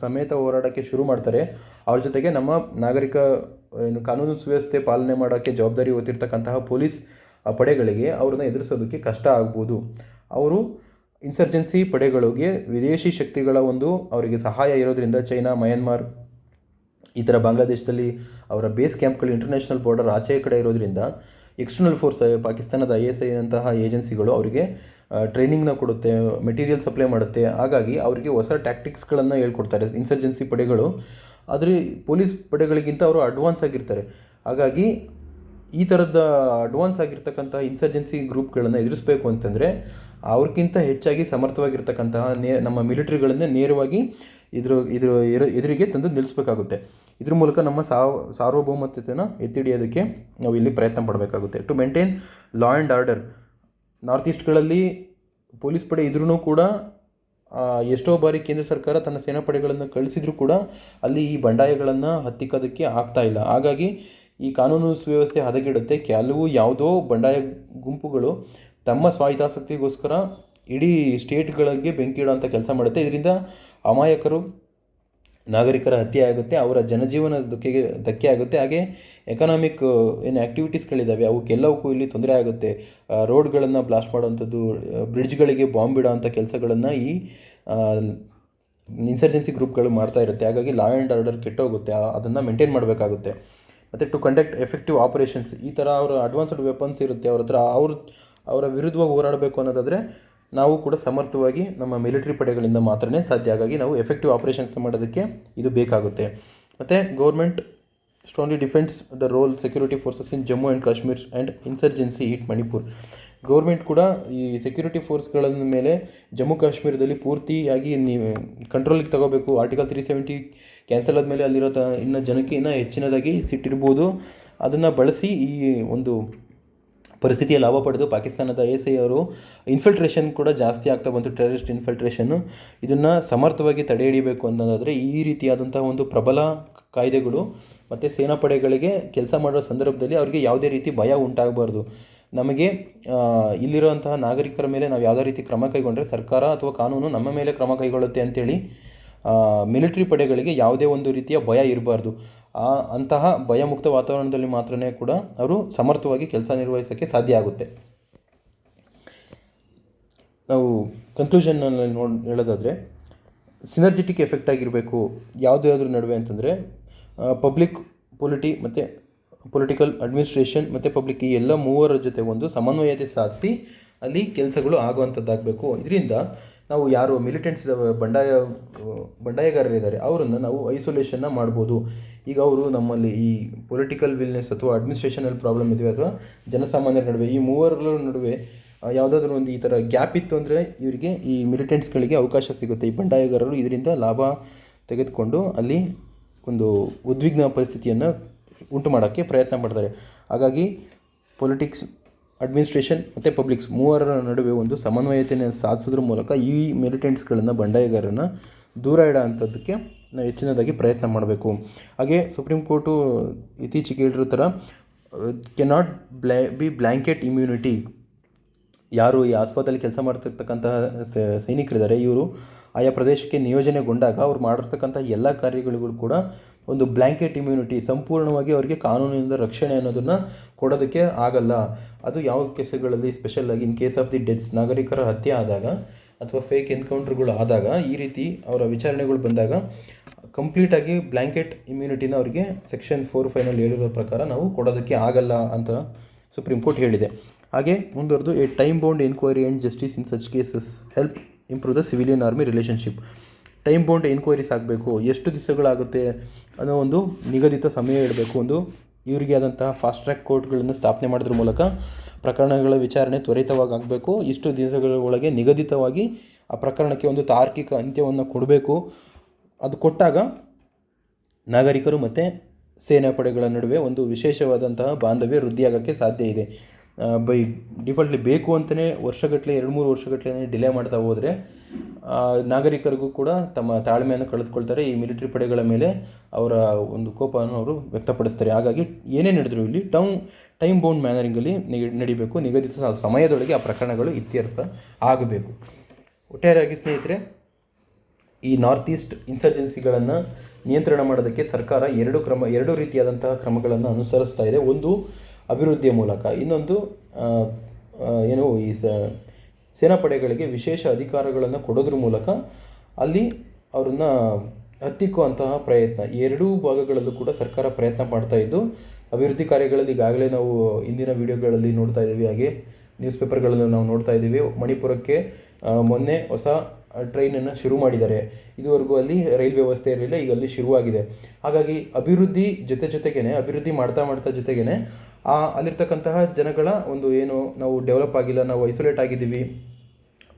ಸಮೇತ ಹೋರಾಟಕ್ಕೆ ಶುರು ಮಾಡ್ತಾರೆ ಅವ್ರ ಜೊತೆಗೆ ನಮ್ಮ ನಾಗರಿಕ ಕಾನೂನು ಸುವ್ಯವಸ್ಥೆ ಪಾಲನೆ ಮಾಡೋಕ್ಕೆ ಜವಾಬ್ದಾರಿ ಹೊತ್ತಿರ್ತಕ್ಕಂತಹ ಪೊಲೀಸ್ ಪಡೆಗಳಿಗೆ ಅವ್ರನ್ನ ಎದುರಿಸೋದಕ್ಕೆ ಕಷ್ಟ ಆಗ್ಬೋದು. ಅವರು ಇನ್ಸರ್ಜೆನ್ಸಿ ಪಡೆಗಳಿಗೆ ವಿದೇಶಿ ಶಕ್ತಿಗಳ ಒಂದು ಅವರಿಗೆ ಸಹಾಯ ಇರೋದ್ರಿಂದ ಚೈನಾ, ಮಯನ್ಮಾರ್ ಈ ಥರ ಬಾಂಗ್ಲಾದೇಶದಲ್ಲಿ ಅವರ ಬೇಸ್ ಕ್ಯಾಂಪ್ಗಳು ಇಂಟರ್ನ್ಯಾಷನಲ್ ಬಾರ್ಡರ್ ಆಚೆ ಕಡೆ ಇರೋದ್ರಿಂದ ಎಕ್ಸ್ಟರ್ನಲ್ ಫೋರ್ಸ್ ಪಾಕಿಸ್ತಾನದ ISI ಅಂತಹ ಏಜೆನ್ಸಿಗಳು ಅವರಿಗೆ ಟ್ರೈನಿಂಗ್ನ ಕೊಡುತ್ತೆ, ಮೆಟೀರಿಯಲ್ ಸಪ್ಲೈ ಮಾಡುತ್ತೆ. ಹಾಗಾಗಿ ಅವರಿಗೆ ಹೊಸ ಟ್ಯಾಕ್ಟಿಕ್ಸ್ಗಳನ್ನು ಹೇಳ್ಕೊಡ್ತಾರೆ ಇನ್ಸರ್ಜೆನ್ಸಿ ಪಡೆಗಳು. ಆದರೆ ಪೊಲೀಸ್ ಪಡೆಗಳಿಗಿಂತ ಅವರು ಅಡ್ವಾನ್ಸ್ ಆಗಿರ್ತಾರೆ. ಹಾಗಾಗಿ ಈ ಥರದ ಅಡ್ವಾನ್ಸ್ ಆಗಿರ್ತಕ್ಕಂಥ ಇನ್ಸರ್ಜೆನ್ಸಿ ಗ್ರೂಪ್ಗಳನ್ನು ಎದುರಿಸಬೇಕು ಅಂತಂದರೆ ಅವ್ರಿಗಿಂತ ಹೆಚ್ಚಾಗಿ ಸಮರ್ಥವಾಗಿರ್ತಕ್ಕಂತಹ ನಮ್ಮ ಮಿಲಿಟರಿಗಳನ್ನೇ ನೇರವಾಗಿ ಎದುರಿಗೆ ತಂದು ನಿಲ್ಲಿಸಬೇಕಾಗುತ್ತೆ. ಇದ್ರ ಮೂಲಕ ನಮ್ಮ ಸಾರ್ವಭೌಮತ್ವತೆಯನ್ನು ಎತ್ತಿ ಹಿಡಿಯೋದಕ್ಕೆ ನಾವು ಇಲ್ಲಿ ಪ್ರಯತ್ನ ಪಡಬೇಕಾಗುತ್ತೆ. To maintain law and order, north ಈಸ್ಟ್ಗಳಲ್ಲಿ ಪೊಲೀಸ್ ಪಡೆ ಇದ್ರೂ ಕೂಡ ಎಷ್ಟೋ ಬಾರಿ ಕೇಂದ್ರ ಸರ್ಕಾರ ತನ್ನ ಸೇನಾಪಡೆಗಳನ್ನು ಕಳಿಸಿದ್ರೂ ಕೂಡ ಅಲ್ಲಿ ಈ ಬಂಡಾಯಗಳನ್ನು ಹತ್ತಿಕ್ಕೋದಕ್ಕೆ ಆಗ್ತಾ ಇಲ್ಲ. ಹಾಗಾಗಿ ಈ ಕಾನೂನು ಸುವ್ಯವಸ್ಥೆ ಹದಗೆಡುತ್ತೆ. ಕೆಲವು ಯಾವುದೋ ಬಂಡಾಯ ಗುಂಪುಗಳು ತಮ್ಮ ಸ್ವಾಹಿತಾಸಕ್ತಿಗೋಸ್ಕರ ಇಡೀ ಸ್ಟೇಟ್ಗಳಿಗೆ ಬೆಂಕಿ ಇಡೋಂಥ ಕೆಲಸ ಮಾಡುತ್ತೆ. ಇದರಿಂದ ಅಮಾಯಕರು ನಾಗರಿಕರ ಹತ್ಯೆ ಆಗುತ್ತೆ, ಅವರ ಜನಜೀವನ ಧಕ್ಕೆ ಆಗುತ್ತೆ. ಹಾಗೆ ಎಕನಾಮಿಕ್ ಏನು ಆ್ಯಕ್ಟಿವಿಟೀಸ್ಗಳಿದ್ದಾವೆ ಅವಕ್ಕೆಲ್ಲವಕ್ಕೂ ಇಲ್ಲಿ ತೊಂದರೆ ಆಗುತ್ತೆ. ರೋಡ್ಗಳನ್ನು ಬ್ಲಾಸ್ಟ್ ಮಾಡೋವಂಥದ್ದು, ಬ್ರಿಡ್ಜ್ಗಳಿಗೆ ಬಾಂಬ್ ಇಡೋವಂಥ ಕೆಲಸಗಳನ್ನು ಈ ಇನ್ಸರ್ಜೆನ್ಸಿ ಗ್ರೂಪ್ಗಳು ಮಾಡ್ತಾ ಇರುತ್ತೆ. ಹಾಗಾಗಿ ಲಾ ಆ್ಯಂಡ್ ಆರ್ಡರ್ ಕೆಟ್ಟೋಗುತ್ತೆ, ಅದನ್ನು ಮೇಂಟೈನ್ ಮಾಡಬೇಕಾಗುತ್ತೆ. ಮತ್ತು ಟು ಕಂಡಕ್ಟ್ ಎಫೆಕ್ಟಿವ್ ಆಪರೇಷನ್ಸ್, ಈ ಥರ ಅವರ ಅಡ್ವಾನ್ಸ್ಡ್ ವೆಪನ್ಸ್ ಇರುತ್ತೆ ಅವ್ರ ಹತ್ರ, ಅವರ ವಿರುದ್ಧವಾಗಿ ಹೋರಾಡಬೇಕು ಅನ್ನೋದಾದರೆ ನಾವು ಕೂಡ ಸಮರ್ಥವಾಗಿ ನಮ್ಮ ಮಿಲಿಟರಿ ಪಡೆಗಳಿಂದ ಮಾತ್ರನೇ ಸಾಧ್ಯ. ಹಾಗಾಗಿ ನಾವು ಎಫೆಕ್ಟಿವ್ ಆಪರೇಷನ್ಸ್ ಮಾಡೋದಕ್ಕೆ ಇದು ಬೇಕಾಗುತ್ತೆ. ಮತ್ತು government strongly defends the role security forces in Jammu and Kashmir and insurgency it Manipur. Government ಕೂಡ ಈ ಸೆಕ್ಯೂರಿಟಿ ಫೋರ್ಸ್ಗಳ ಮೇಲೆ ಜಮ್ಮು ಕಾಶ್ಮೀರದಲ್ಲಿ ಪೂರ್ತಿಯಾಗಿ ನೀವು ಕಂಟ್ರೋಲಿಗೆ ತಗೋಬೇಕು. ಆರ್ಟಿಕಲ್ 370 ಕ್ಯಾನ್ಸಲ್ ಆದಮೇಲೆ ಅಲ್ಲಿರೋ ಇನ್ನು ಜನಕ್ಕೆ ಇನ್ನೂ ಹೆಚ್ಚಿನದಾಗಿ ಸಿಟ್ಟಿರ್ಬೋದು. ಅದನ್ನು ಬಳಸಿ ಈ ಒಂದು ಪರಿಸ್ಥಿತಿಯ ಲಾಭ ಪಡೆದು ಪಾಕಿಸ್ತಾನದ ISI ಅವರು ಇನ್ಫಿಲ್ಟ್ರೇಷನ್ ಕೂಡ ಜಾಸ್ತಿ ಆಗ್ತಾ ಬಂತು, ಟೆರರಿಸ್ಟ್ ಇನ್ಫಿಲ್ಟ್ರೇಷನ್ನು. ಇದನ್ನು ಸಮರ್ಥವಾಗಿ ತಡೆ ಹಿಡಿಬೇಕು ಅನ್ನೋದಾದರೆ ಈ ರೀತಿಯಾದಂಥ ಒಂದು ಪ್ರಬಲ ಕಾಯ್ದೆಗಳು ಮತ್ತು ಸೇನಾಪಡೆಗಳಿಗೆ ಕೆಲಸ ಮಾಡೋ ಸಂದರ್ಭದಲ್ಲಿ ಅವರಿಗೆ ಯಾವುದೇ ರೀತಿ ಭಯ ಉಂಟಾಗಬಾರ್ದು. ನಮಗೆ ಇಲ್ಲಿರುವಂತಹ ನಾಗರಿಕರ ಮೇಲೆ ನಾವು ಯಾವುದೇ ರೀತಿ ಕ್ರಮ ಕೈಗೊಂಡ್ರೆ ಸರ್ಕಾರ ಅಥವಾ ಕಾನೂನು ನಮ್ಮ ಮೇಲೆ ಕ್ರಮ ಕೈಗೊಳ್ಳುತ್ತೆ ಅಂಥೇಳಿ ಮಿಲಿಟರಿ ಪಡೆಗಳಿಗೆ ಯಾವುದೇ ಒಂದು ರೀತಿಯ ಭಯ ಇರಬಾರ್ದು. ಅಂತಹ ಭಯಮುಕ್ತ ವಾತಾವರಣದಲ್ಲಿ ಮಾತ್ರನೇ ಕೂಡ ಅವರು ಸಮರ್ಥವಾಗಿ ಕೆಲಸ ನಿರ್ವಹಿಸೋಕ್ಕೆ ಸಾಧ್ಯ ಆಗುತ್ತೆ. ನಾವು ಕನ್ಕ್ಲೂಷನ್ನಲ್ಲಿ ಹೇಳೋದಾದರೆ ಸಿನರ್ಜೆಟಿಕ್ ಎಫೆಕ್ಟ್ ಆಗಿರಬೇಕು ಯಾವುದ್ರ ನಡುವೆ ಅಂತಂದರೆ ಪಬ್ಲಿಕ್ ಮತ್ತು ಪೊಲಿಟಿಕಲ್ ಅಡ್ಮಿನಿಸ್ಟ್ರೇಷನ್ ಮತ್ತು ಪಬ್ಲಿಕ್ ಈ ಎಲ್ಲ ಮೂವರ ಜೊತೆ ಒಂದು ಸಮನ್ವಯತೆ ಸಾಧಿಸಿ ಅಲ್ಲಿ ಕೆಲಸಗಳು ಆಗುವಂಥದ್ದಾಗಬೇಕು. ಇದರಿಂದ ನಾವು ಯಾರು ಮಿಲಿಟೆಂಟ್ಸ್ ಬಂಡಾಯಗಾರರಿದ್ದಾರೆ ಅವರನ್ನು ನಾವು ಐಸೋಲೇಷನ್ನ ಮಾಡ್ಬೋದು. ಈಗ ಅವರು ನಮ್ಮಲ್ಲಿ ಈ ಪೊಲಿಟಿಕಲ್ ವಿಲ್ನೆಸ್ ಅಥವಾ ಅಡ್ಮಿನಿಸ್ಟ್ರೇಷನಲ್ಲಿ ಪ್ರಾಬ್ಲಮ್ ಇದೆಯೋ ಅಥವಾ ಜನಸಾಮಾನ್ಯರ ನಡುವೆ ಈ ಮೂವರ ನಡುವೆ ಯಾವುದಾದ್ರೂ ಒಂದು ಈ ಥರ ಗ್ಯಾಪ್ ಇತ್ತು ಅಂದರೆ ಇವರಿಗೆ ಈ ಮಿಲಿಟೆಂಟ್ಸ್ಗಳಿಗೆ ಅವಕಾಶ ಸಿಗುತ್ತೆ. ಈ ಬಂಡಾಯಗಾರರು ಇದರಿಂದ ಲಾಭ ತೆಗೆದುಕೊಂಡು ಅಲ್ಲಿ ಒಂದು ಉದ್ವಿಗ್ನ ಪರಿಸ್ಥಿತಿಯನ್ನು ಉಂಟು ಮಾಡೋಕ್ಕೆ ಪ್ರಯತ್ನ ಪಡ್ತಾರೆ. ಹಾಗಾಗಿ ಪೊಲಿಟಿಕ್ಸ್, ಅಡ್ಮಿನಿಸ್ಟ್ರೇಷನ್ ಮತ್ತು ಪಬ್ಲಿಕ್ಸ್ ಮೂವರ ನಡುವೆ ಒಂದು ಸಮನ್ವಯತೆಯನ್ನು ಸಾಧಿಸೋದ್ರ ಮೂಲಕ ಈ ಮಿಲಿಟೆಂಟ್ಸ್ಗಳನ್ನು ಬಂಡಾಯಗಾರರನ್ನು ದೂರ ಇಡೋ ಅಂಥದ್ದಕ್ಕೆ ನಾವು ಹೆಚ್ಚಿನದಾಗಿ ಪ್ರಯತ್ನ ಮಾಡಬೇಕು. ಹಾಗೆ ಸುಪ್ರೀಂ ಕೋರ್ಟು ಇತ್ತೀಚೆಗೆ ಹೇಳಿರೋ ಥರ ಕೆನಾಟ್ ಬಿ ಬ್ಲ್ಯಾಂಕೆಟ್ ಇಮ್ಯುನಿಟಿ. ಯಾರು ಈ ಆಸ್ಪತ್ರೆಯಲ್ಲಿ ಕೆಲಸ ಮಾಡ್ತಿರ್ತಕ್ಕಂತಹ ಸೈನಿಕರಿದ್ದಾರೆ ಇವರು ಆಯಾ ಪ್ರದೇಶಕ್ಕೆ ನಿಯೋಜನೆಗೊಂಡಾಗ ಅವ್ರು ಮಾಡಿರ್ತಕ್ಕಂಥ ಎಲ್ಲ ಕಾರ್ಯಗಳಿಗೂ ಕೂಡ ಒಂದು ಬ್ಲ್ಯಾಂಕೆಟ್ ಇಮ್ಯುನಿಟಿ, ಸಂಪೂರ್ಣವಾಗಿ ಅವರಿಗೆ ಕಾನೂನಿನಿಂದ ರಕ್ಷಣೆ ಅನ್ನೋದನ್ನು ಕೊಡೋದಕ್ಕೆ ಆಗಲ್ಲ. ಅದು ಯಾವ ಕೇಸುಗಳಲ್ಲಿ ಸ್ಪೆಷಲಾಗಿ in case of the deaths, ನಾಗರಿಕರ ಹತ್ಯೆ ಆದಾಗ ಅಥವಾ ಫೇಕ್ ಎನ್ಕೌಂಟ್ರ್ಗಳು ಆದಾಗ ಈ ರೀತಿ ಅವರ ವಿಚಾರಣೆಗಳು ಬಂದಾಗ ಕಂಪ್ಲೀಟಾಗಿ ಬ್ಲ್ಯಾಂಕೆಟ್ ಇಮ್ಯುನಿಟಿನ ಅವರಿಗೆ ಸೆಕ್ಷನ್ 4(5) ಹೇಳಿರೋ ಪ್ರಕಾರ ನಾವು ಕೊಡೋದಕ್ಕೆ ಆಗಲ್ಲ ಅಂತ ಸುಪ್ರೀಂ ಕೋರ್ಟ್ ಹೇಳಿದೆ. ಹಾಗೆ ಮುಂದುವರೆದು A time bound enquiry and justice in such cases help improve the civilian army relationship. Time bound enquiries ಆಗಬೇಕು, ಎಷ್ಟು ದಿವಸಗಳಾಗುತ್ತೆ ಅನ್ನೋ ಒಂದು ನಿಗದಿತ ಸಮಯ ಇಡಬೇಕು. ಒಂದು ಇವರಿಗೆ ಆದಂತಹ ಫಾಸ್ಟ್ ಟ್ರ್ಯಾಕ್ ಕೋರ್ಟ್ಗಳನ್ನು ಸ್ಥಾಪನೆ ಮಾಡೋದ್ರ ಮೂಲಕ ಪ್ರಕರಣಗಳ ವಿಚಾರಣೆ ತ್ವರಿತವಾಗಿ ಆಗಬೇಕು. ಇಷ್ಟು ದಿವಸಗಳ ಒಳಗೆ ನಿಗದಿತವಾಗಿ ಆ ಪ್ರಕರಣಕ್ಕೆ ಒಂದು ತಾರ್ಕಿಕ ಅಂತ್ಯವನ್ನು ಕೊಡಬೇಕು. ಅದು ಕೊಟ್ಟಾಗ ನಾಗರಿಕರು ಮತ್ತು ಸೇನಾಪಡೆಗಳ ನಡುವೆ ಒಂದು ವಿಶೇಷವಾದಂತಹ ಬಾಂಧವ್ಯ ವೃದ್ಧಿಯಾಗೋಕ್ಕೆ ಸಾಧ್ಯ ಇದೆ. ಬೈ ಡಿಫಾಲ್ಟ್ಲಿ ಬೇಕು ಅಂತಲೇ ವರ್ಷಗಟ್ಟಲೆ 2-3 ವರ್ಷಗಟ್ಟಲೆ ಡಿಲೇ ಮಾಡ್ತಾ ಹೋದರೆ ನಾಗರಿಕರಿಗೂ ಕೂಡ ತಮ್ಮ ತಾಳ್ಮೆಯನ್ನು ಕಳೆದುಕೊಳ್ತಾರೆ. ಈ ಮಿಲಿಟರಿ ಪಡೆಗಳ ಮೇಲೆ ಅವರ ಒಂದು ಕೋಪವನ್ನು ಅವರು ವ್ಯಕ್ತಪಡಿಸ್ತಾರೆ. ಹಾಗಾಗಿ ಏನೇ ನಡೆದರೂ ಇಲ್ಲಿ ಟೈಮ್ ಬೌಂಡ್ ಮ್ಯಾನರಿಂಗಲ್ಲಿ ನಡಿಬೇಕು. ನಿಗದಿತ ಸಮಯದೊಳಗೆ ಆ ಪ್ರಕರಣಗಳು ಇತ್ಯರ್ಥ ಆಗಬೇಕು. ಒಟ್ಟಾರೆಯಾಗಿ ಸ್ನೇಹಿತರೆ, ಈ ನಾರ್ತ್ ಈಸ್ಟ್ ಇನ್ಸರ್ಜೆನ್ಸಿಗಳನ್ನು ನಿಯಂತ್ರಣ ಮಾಡೋದಕ್ಕೆ ಸರ್ಕಾರ ಎರಡು ರೀತಿಯಾದಂತಹ ಕ್ರಮಗಳನ್ನು ಅನುಸರಿಸ್ತಾ ಇದೆ. ಒಂದು ಅಭಿವೃದ್ಧಿಯ ಮೂಲಕ, ಇನ್ನೊಂದು ಈ ಸೇನಾಪಡೆಗಳಿಗೆ ವಿಶೇಷ ಅಧಿಕಾರಗಳನ್ನು ಕೊಡೋದ್ರ ಮೂಲಕ ಅಲ್ಲಿ ಅವ್ರನ್ನ ಹತ್ತಿಕ್ಕುವಂತಹ ಪ್ರಯತ್ನ. ಎರಡೂ ಭಾಗಗಳಲ್ಲೂ ಕೂಡ ಸರ್ಕಾರ ಪ್ರಯತ್ನ ಮಾಡ್ತಾ ಇದ್ದು ಅಭಿವೃದ್ಧಿ ಕಾರ್ಯಗಳಲ್ಲಿ ಈಗಾಗಲೇ ನಾವು ಇಂದಿನ ವಿಡಿಯೋಗಳಲ್ಲಿ ನೋಡ್ತಾ ಇದ್ದೀವಿ. ಹಾಗೆ ನ್ಯೂಸ್ ಪೇಪರ್ಗಳಲ್ಲೂ ನಾವು ನೋಡ್ತಾ ಇದ್ದೀವಿ. ಮಣಿಪುರಕ್ಕೆ ಮೊನ್ನೆ ಹೊಸ ಟ್ರೈನನ್ನು ಶುರು ಮಾಡಿದ್ದಾರೆ. ಇದುವರೆಗೂ ಅಲ್ಲಿ ರೈಲ್ ವ್ಯವಸ್ಥೆ ಇರಲಿಲ್ಲ, ಈಗ ಅಲ್ಲಿ ಶುರುವಾಗಿದೆ. ಹಾಗಾಗಿ ಅಭಿವೃದ್ಧಿ ಅಭಿವೃದ್ಧಿ ಮಾಡ್ತಾ ಜೊತೆಗೇ ಅಲ್ಲಿರ್ತಕ್ಕಂತಹ ಜನಗಳ ಒಂದು ಏನು ನಾವು ಡೆವಲಪ್ ಆಗಿಲ್ಲ, ನಾವು ಐಸೋಲೇಟ್ ಆಗಿದ್ದೀವಿ,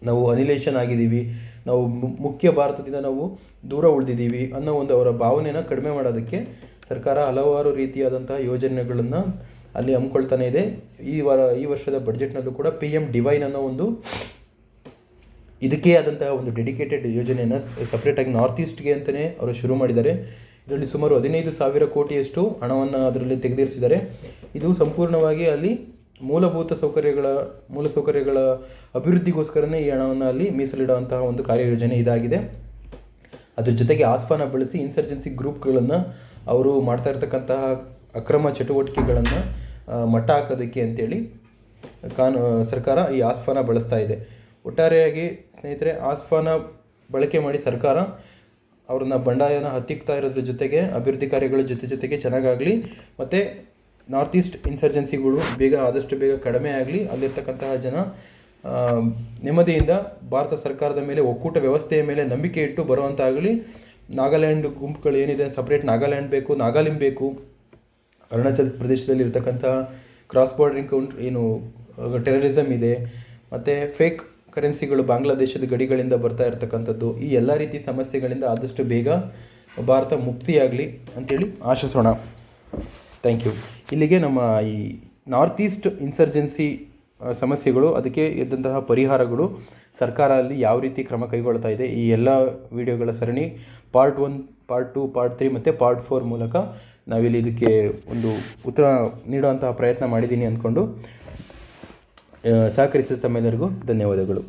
ನಾವು ಅನಿಲೇಷನ್ ಆಗಿದ್ದೀವಿ, ನಾವು ಮುಖ್ಯ ಭಾರತದಿಂದ ನಾವು ದೂರ ಉಳಿದಿದ್ದೀವಿ ಅನ್ನೋ ಒಂದು ಅವರ ಭಾವನೆಯನ್ನು ಕಡಿಮೆ ಮಾಡೋದಕ್ಕೆ ಸರ್ಕಾರ ಹಲವಾರು ರೀತಿಯಾದಂತಹ ಯೋಜನೆಗಳನ್ನು ಅಲ್ಲಿ ಹಮ್ಮಿಕೊಳ್ತಾನೆ ಇದೆ. ಈ ವರ್ಷದ ಬಡ್ಜೆಟ್ನಲ್ಲೂ ಕೂಡ PM ಡಿವೈನ್ ಅನ್ನೋ ಒಂದು ಇದಕ್ಕೆ ಆದಂತಹ ಒಂದು ಡೆಡಿಕೇಟೆಡ್ ಯೋಜನೆಯನ್ನು ಸಪ್ರೇಟಾಗಿ ನಾರ್ತ್ ಈಸ್ಟ್ಗೆ ಅಂತಲೇ ಅವರು ಶುರು ಮಾಡಿದ್ದಾರೆ. ಇದರಲ್ಲಿ ಸುಮಾರು 15,000 ಕೋಟಿಯಷ್ಟು ಹಣವನ್ನು ಅದರಲ್ಲಿ ತೆಗೆದಿರಿಸಿದ್ದಾರೆ. ಇದು ಸಂಪೂರ್ಣವಾಗಿ ಅಲ್ಲಿ ಮೂಲಸೌಕರ್ಯಗಳ ಅಭಿವೃದ್ಧಿಗೋಸ್ಕರನೇ ಈ ಹಣವನ್ನು ಅಲ್ಲಿ ಮೀಸಲಿಡುವಂತಹ ಒಂದು ಕಾರ್ಯಯೋಜನೆ ಇದಾಗಿದೆ. ಅದ್ರ ಜೊತೆಗೆ ಆಸ್ಫಾನ ಬಳಸಿ ಇನ್ಸರ್ಜೆನ್ಸಿ ಗ್ರೂಪ್ಗಳನ್ನು ಅವರು ಮಾಡ್ತಾ ಇರ್ತಕ್ಕಂತಹ ಅಕ್ರಮ ಚಟುವಟಿಕೆಗಳನ್ನು ಮಟ್ಟ ಹಾಕೋದಕ್ಕೆ ಅಂತೇಳಿ ಸರ್ಕಾರ ಈ ಆಸ್ಫಾನ ಬಳಸ್ತಾ ಇದೆ. ಒಟ್ಟಾರೆಯಾಗಿ ಸ್ನೇಹಿತರೆ, ಆಸ್ಫಾನ ಬಳಕೆ ಮಾಡಿ ಸರ್ಕಾರ ಅವ್ರನ್ನ ಬಂಡಾಯನ ಹತ್ತಿಕ್ತಾ ಇರೋದ್ರ ಜೊತೆಗೆ ಅಭಿವೃದ್ಧಿ ಕಾರ್ಯಗಳ ಜೊತೆಗೆ ಚೆನ್ನಾಗಾಗಲಿ, ಮತ್ತು ನಾರ್ತ್ ಈಸ್ಟ್ ಇನ್ಸರ್ಜೆನ್ಸಿಗಳು ಆದಷ್ಟು ಬೇಗ ಕಡಿಮೆ ಆಗಲಿ, ಅಲ್ಲಿರ್ತಕ್ಕಂತಹ ಜನ ನೆಮ್ಮದಿಯಿಂದ ಭಾರತ ಸರ್ಕಾರದ ಮೇಲೆ, ಒಕ್ಕೂಟ ವ್ಯವಸ್ಥೆಯ ಮೇಲೆ ನಂಬಿಕೆ ಇಟ್ಟು ಬರುವಂತಾಗಲಿ. ನಾಗಾಲ್ಯಾಂಡ್ ಗುಂಪುಗಳು ಏನಿದೆ, ಸಪ್ರೇಟ್ ನಾಗಾಲ್ಯಾಂಡ್ ಬೇಕು, ನಾಗಾಲಿಂ ಬೇಕು, ಅರುಣಾಚಲ ಪ್ರದೇಶದಲ್ಲಿ ಇರ್ತಕ್ಕಂತಹ ಕ್ರಾಸ್ ಬಾರ್ಡರಿಂಗ್ ಟೆರರಿಸಮ್ ಇದೆ, ಮತ್ತು ಫೇಕ್ ಕರೆನ್ಸಿಗಳು ಬಾಂಗ್ಲಾದೇಶದ ಗಡಿಗಳಿಂದ ಬರ್ತಾ ಇರ್ತಕ್ಕಂಥದ್ದು, ಈ ಎಲ್ಲ ರೀತಿ ಸಮಸ್ಯೆಗಳಿಂದ ಆದಷ್ಟು ಬೇಗ ಭಾರತ ಮುಕ್ತಿಯಾಗಲಿ ಅಂತೇಳಿ ಆಶಿಸೋಣ. Thank you. ಇಲ್ಲಿಗೆ ನಮ್ಮ ಈ ನಾರ್ತ್ ಈಸ್ಟ್ ಇನ್ಸರ್ಜೆನ್ಸಿ ಸಮಸ್ಯೆಗಳು, ಅದಕ್ಕೆ ಇದ್ದಂತಹ ಪರಿಹಾರಗಳು, ಸರ್ಕಾರ ಅಲ್ಲಿ ಯಾವ ರೀತಿ ಕ್ರಮ ಕೈಗೊಳ್ತಾ ಇದೆ, ಈ ಎಲ್ಲ ವಿಡಿಯೋಗಳ ಸರಣಿ ಪಾರ್ಟ್ 1, ಪಾರ್ಟ್ 2, ಪಾರ್ಟ್ 3 ಮತ್ತು ಪಾರ್ಟ್ 4 ಮೂಲಕ ನಾವಿಲ್ಲಿ ಇದಕ್ಕೆ ಒಂದು ಉತ್ತರ ನೀಡುವಂತಹ ಪ್ರಯತ್ನ ಮಾಡಿದ್ದೀನಿ ಅಂದ್ಕೊಂಡು ಸಹಕರಿಸಿದ ತಮ್ಮೆಲ್ಲರಿಗೂ ಧನ್ಯವಾದಗಳು.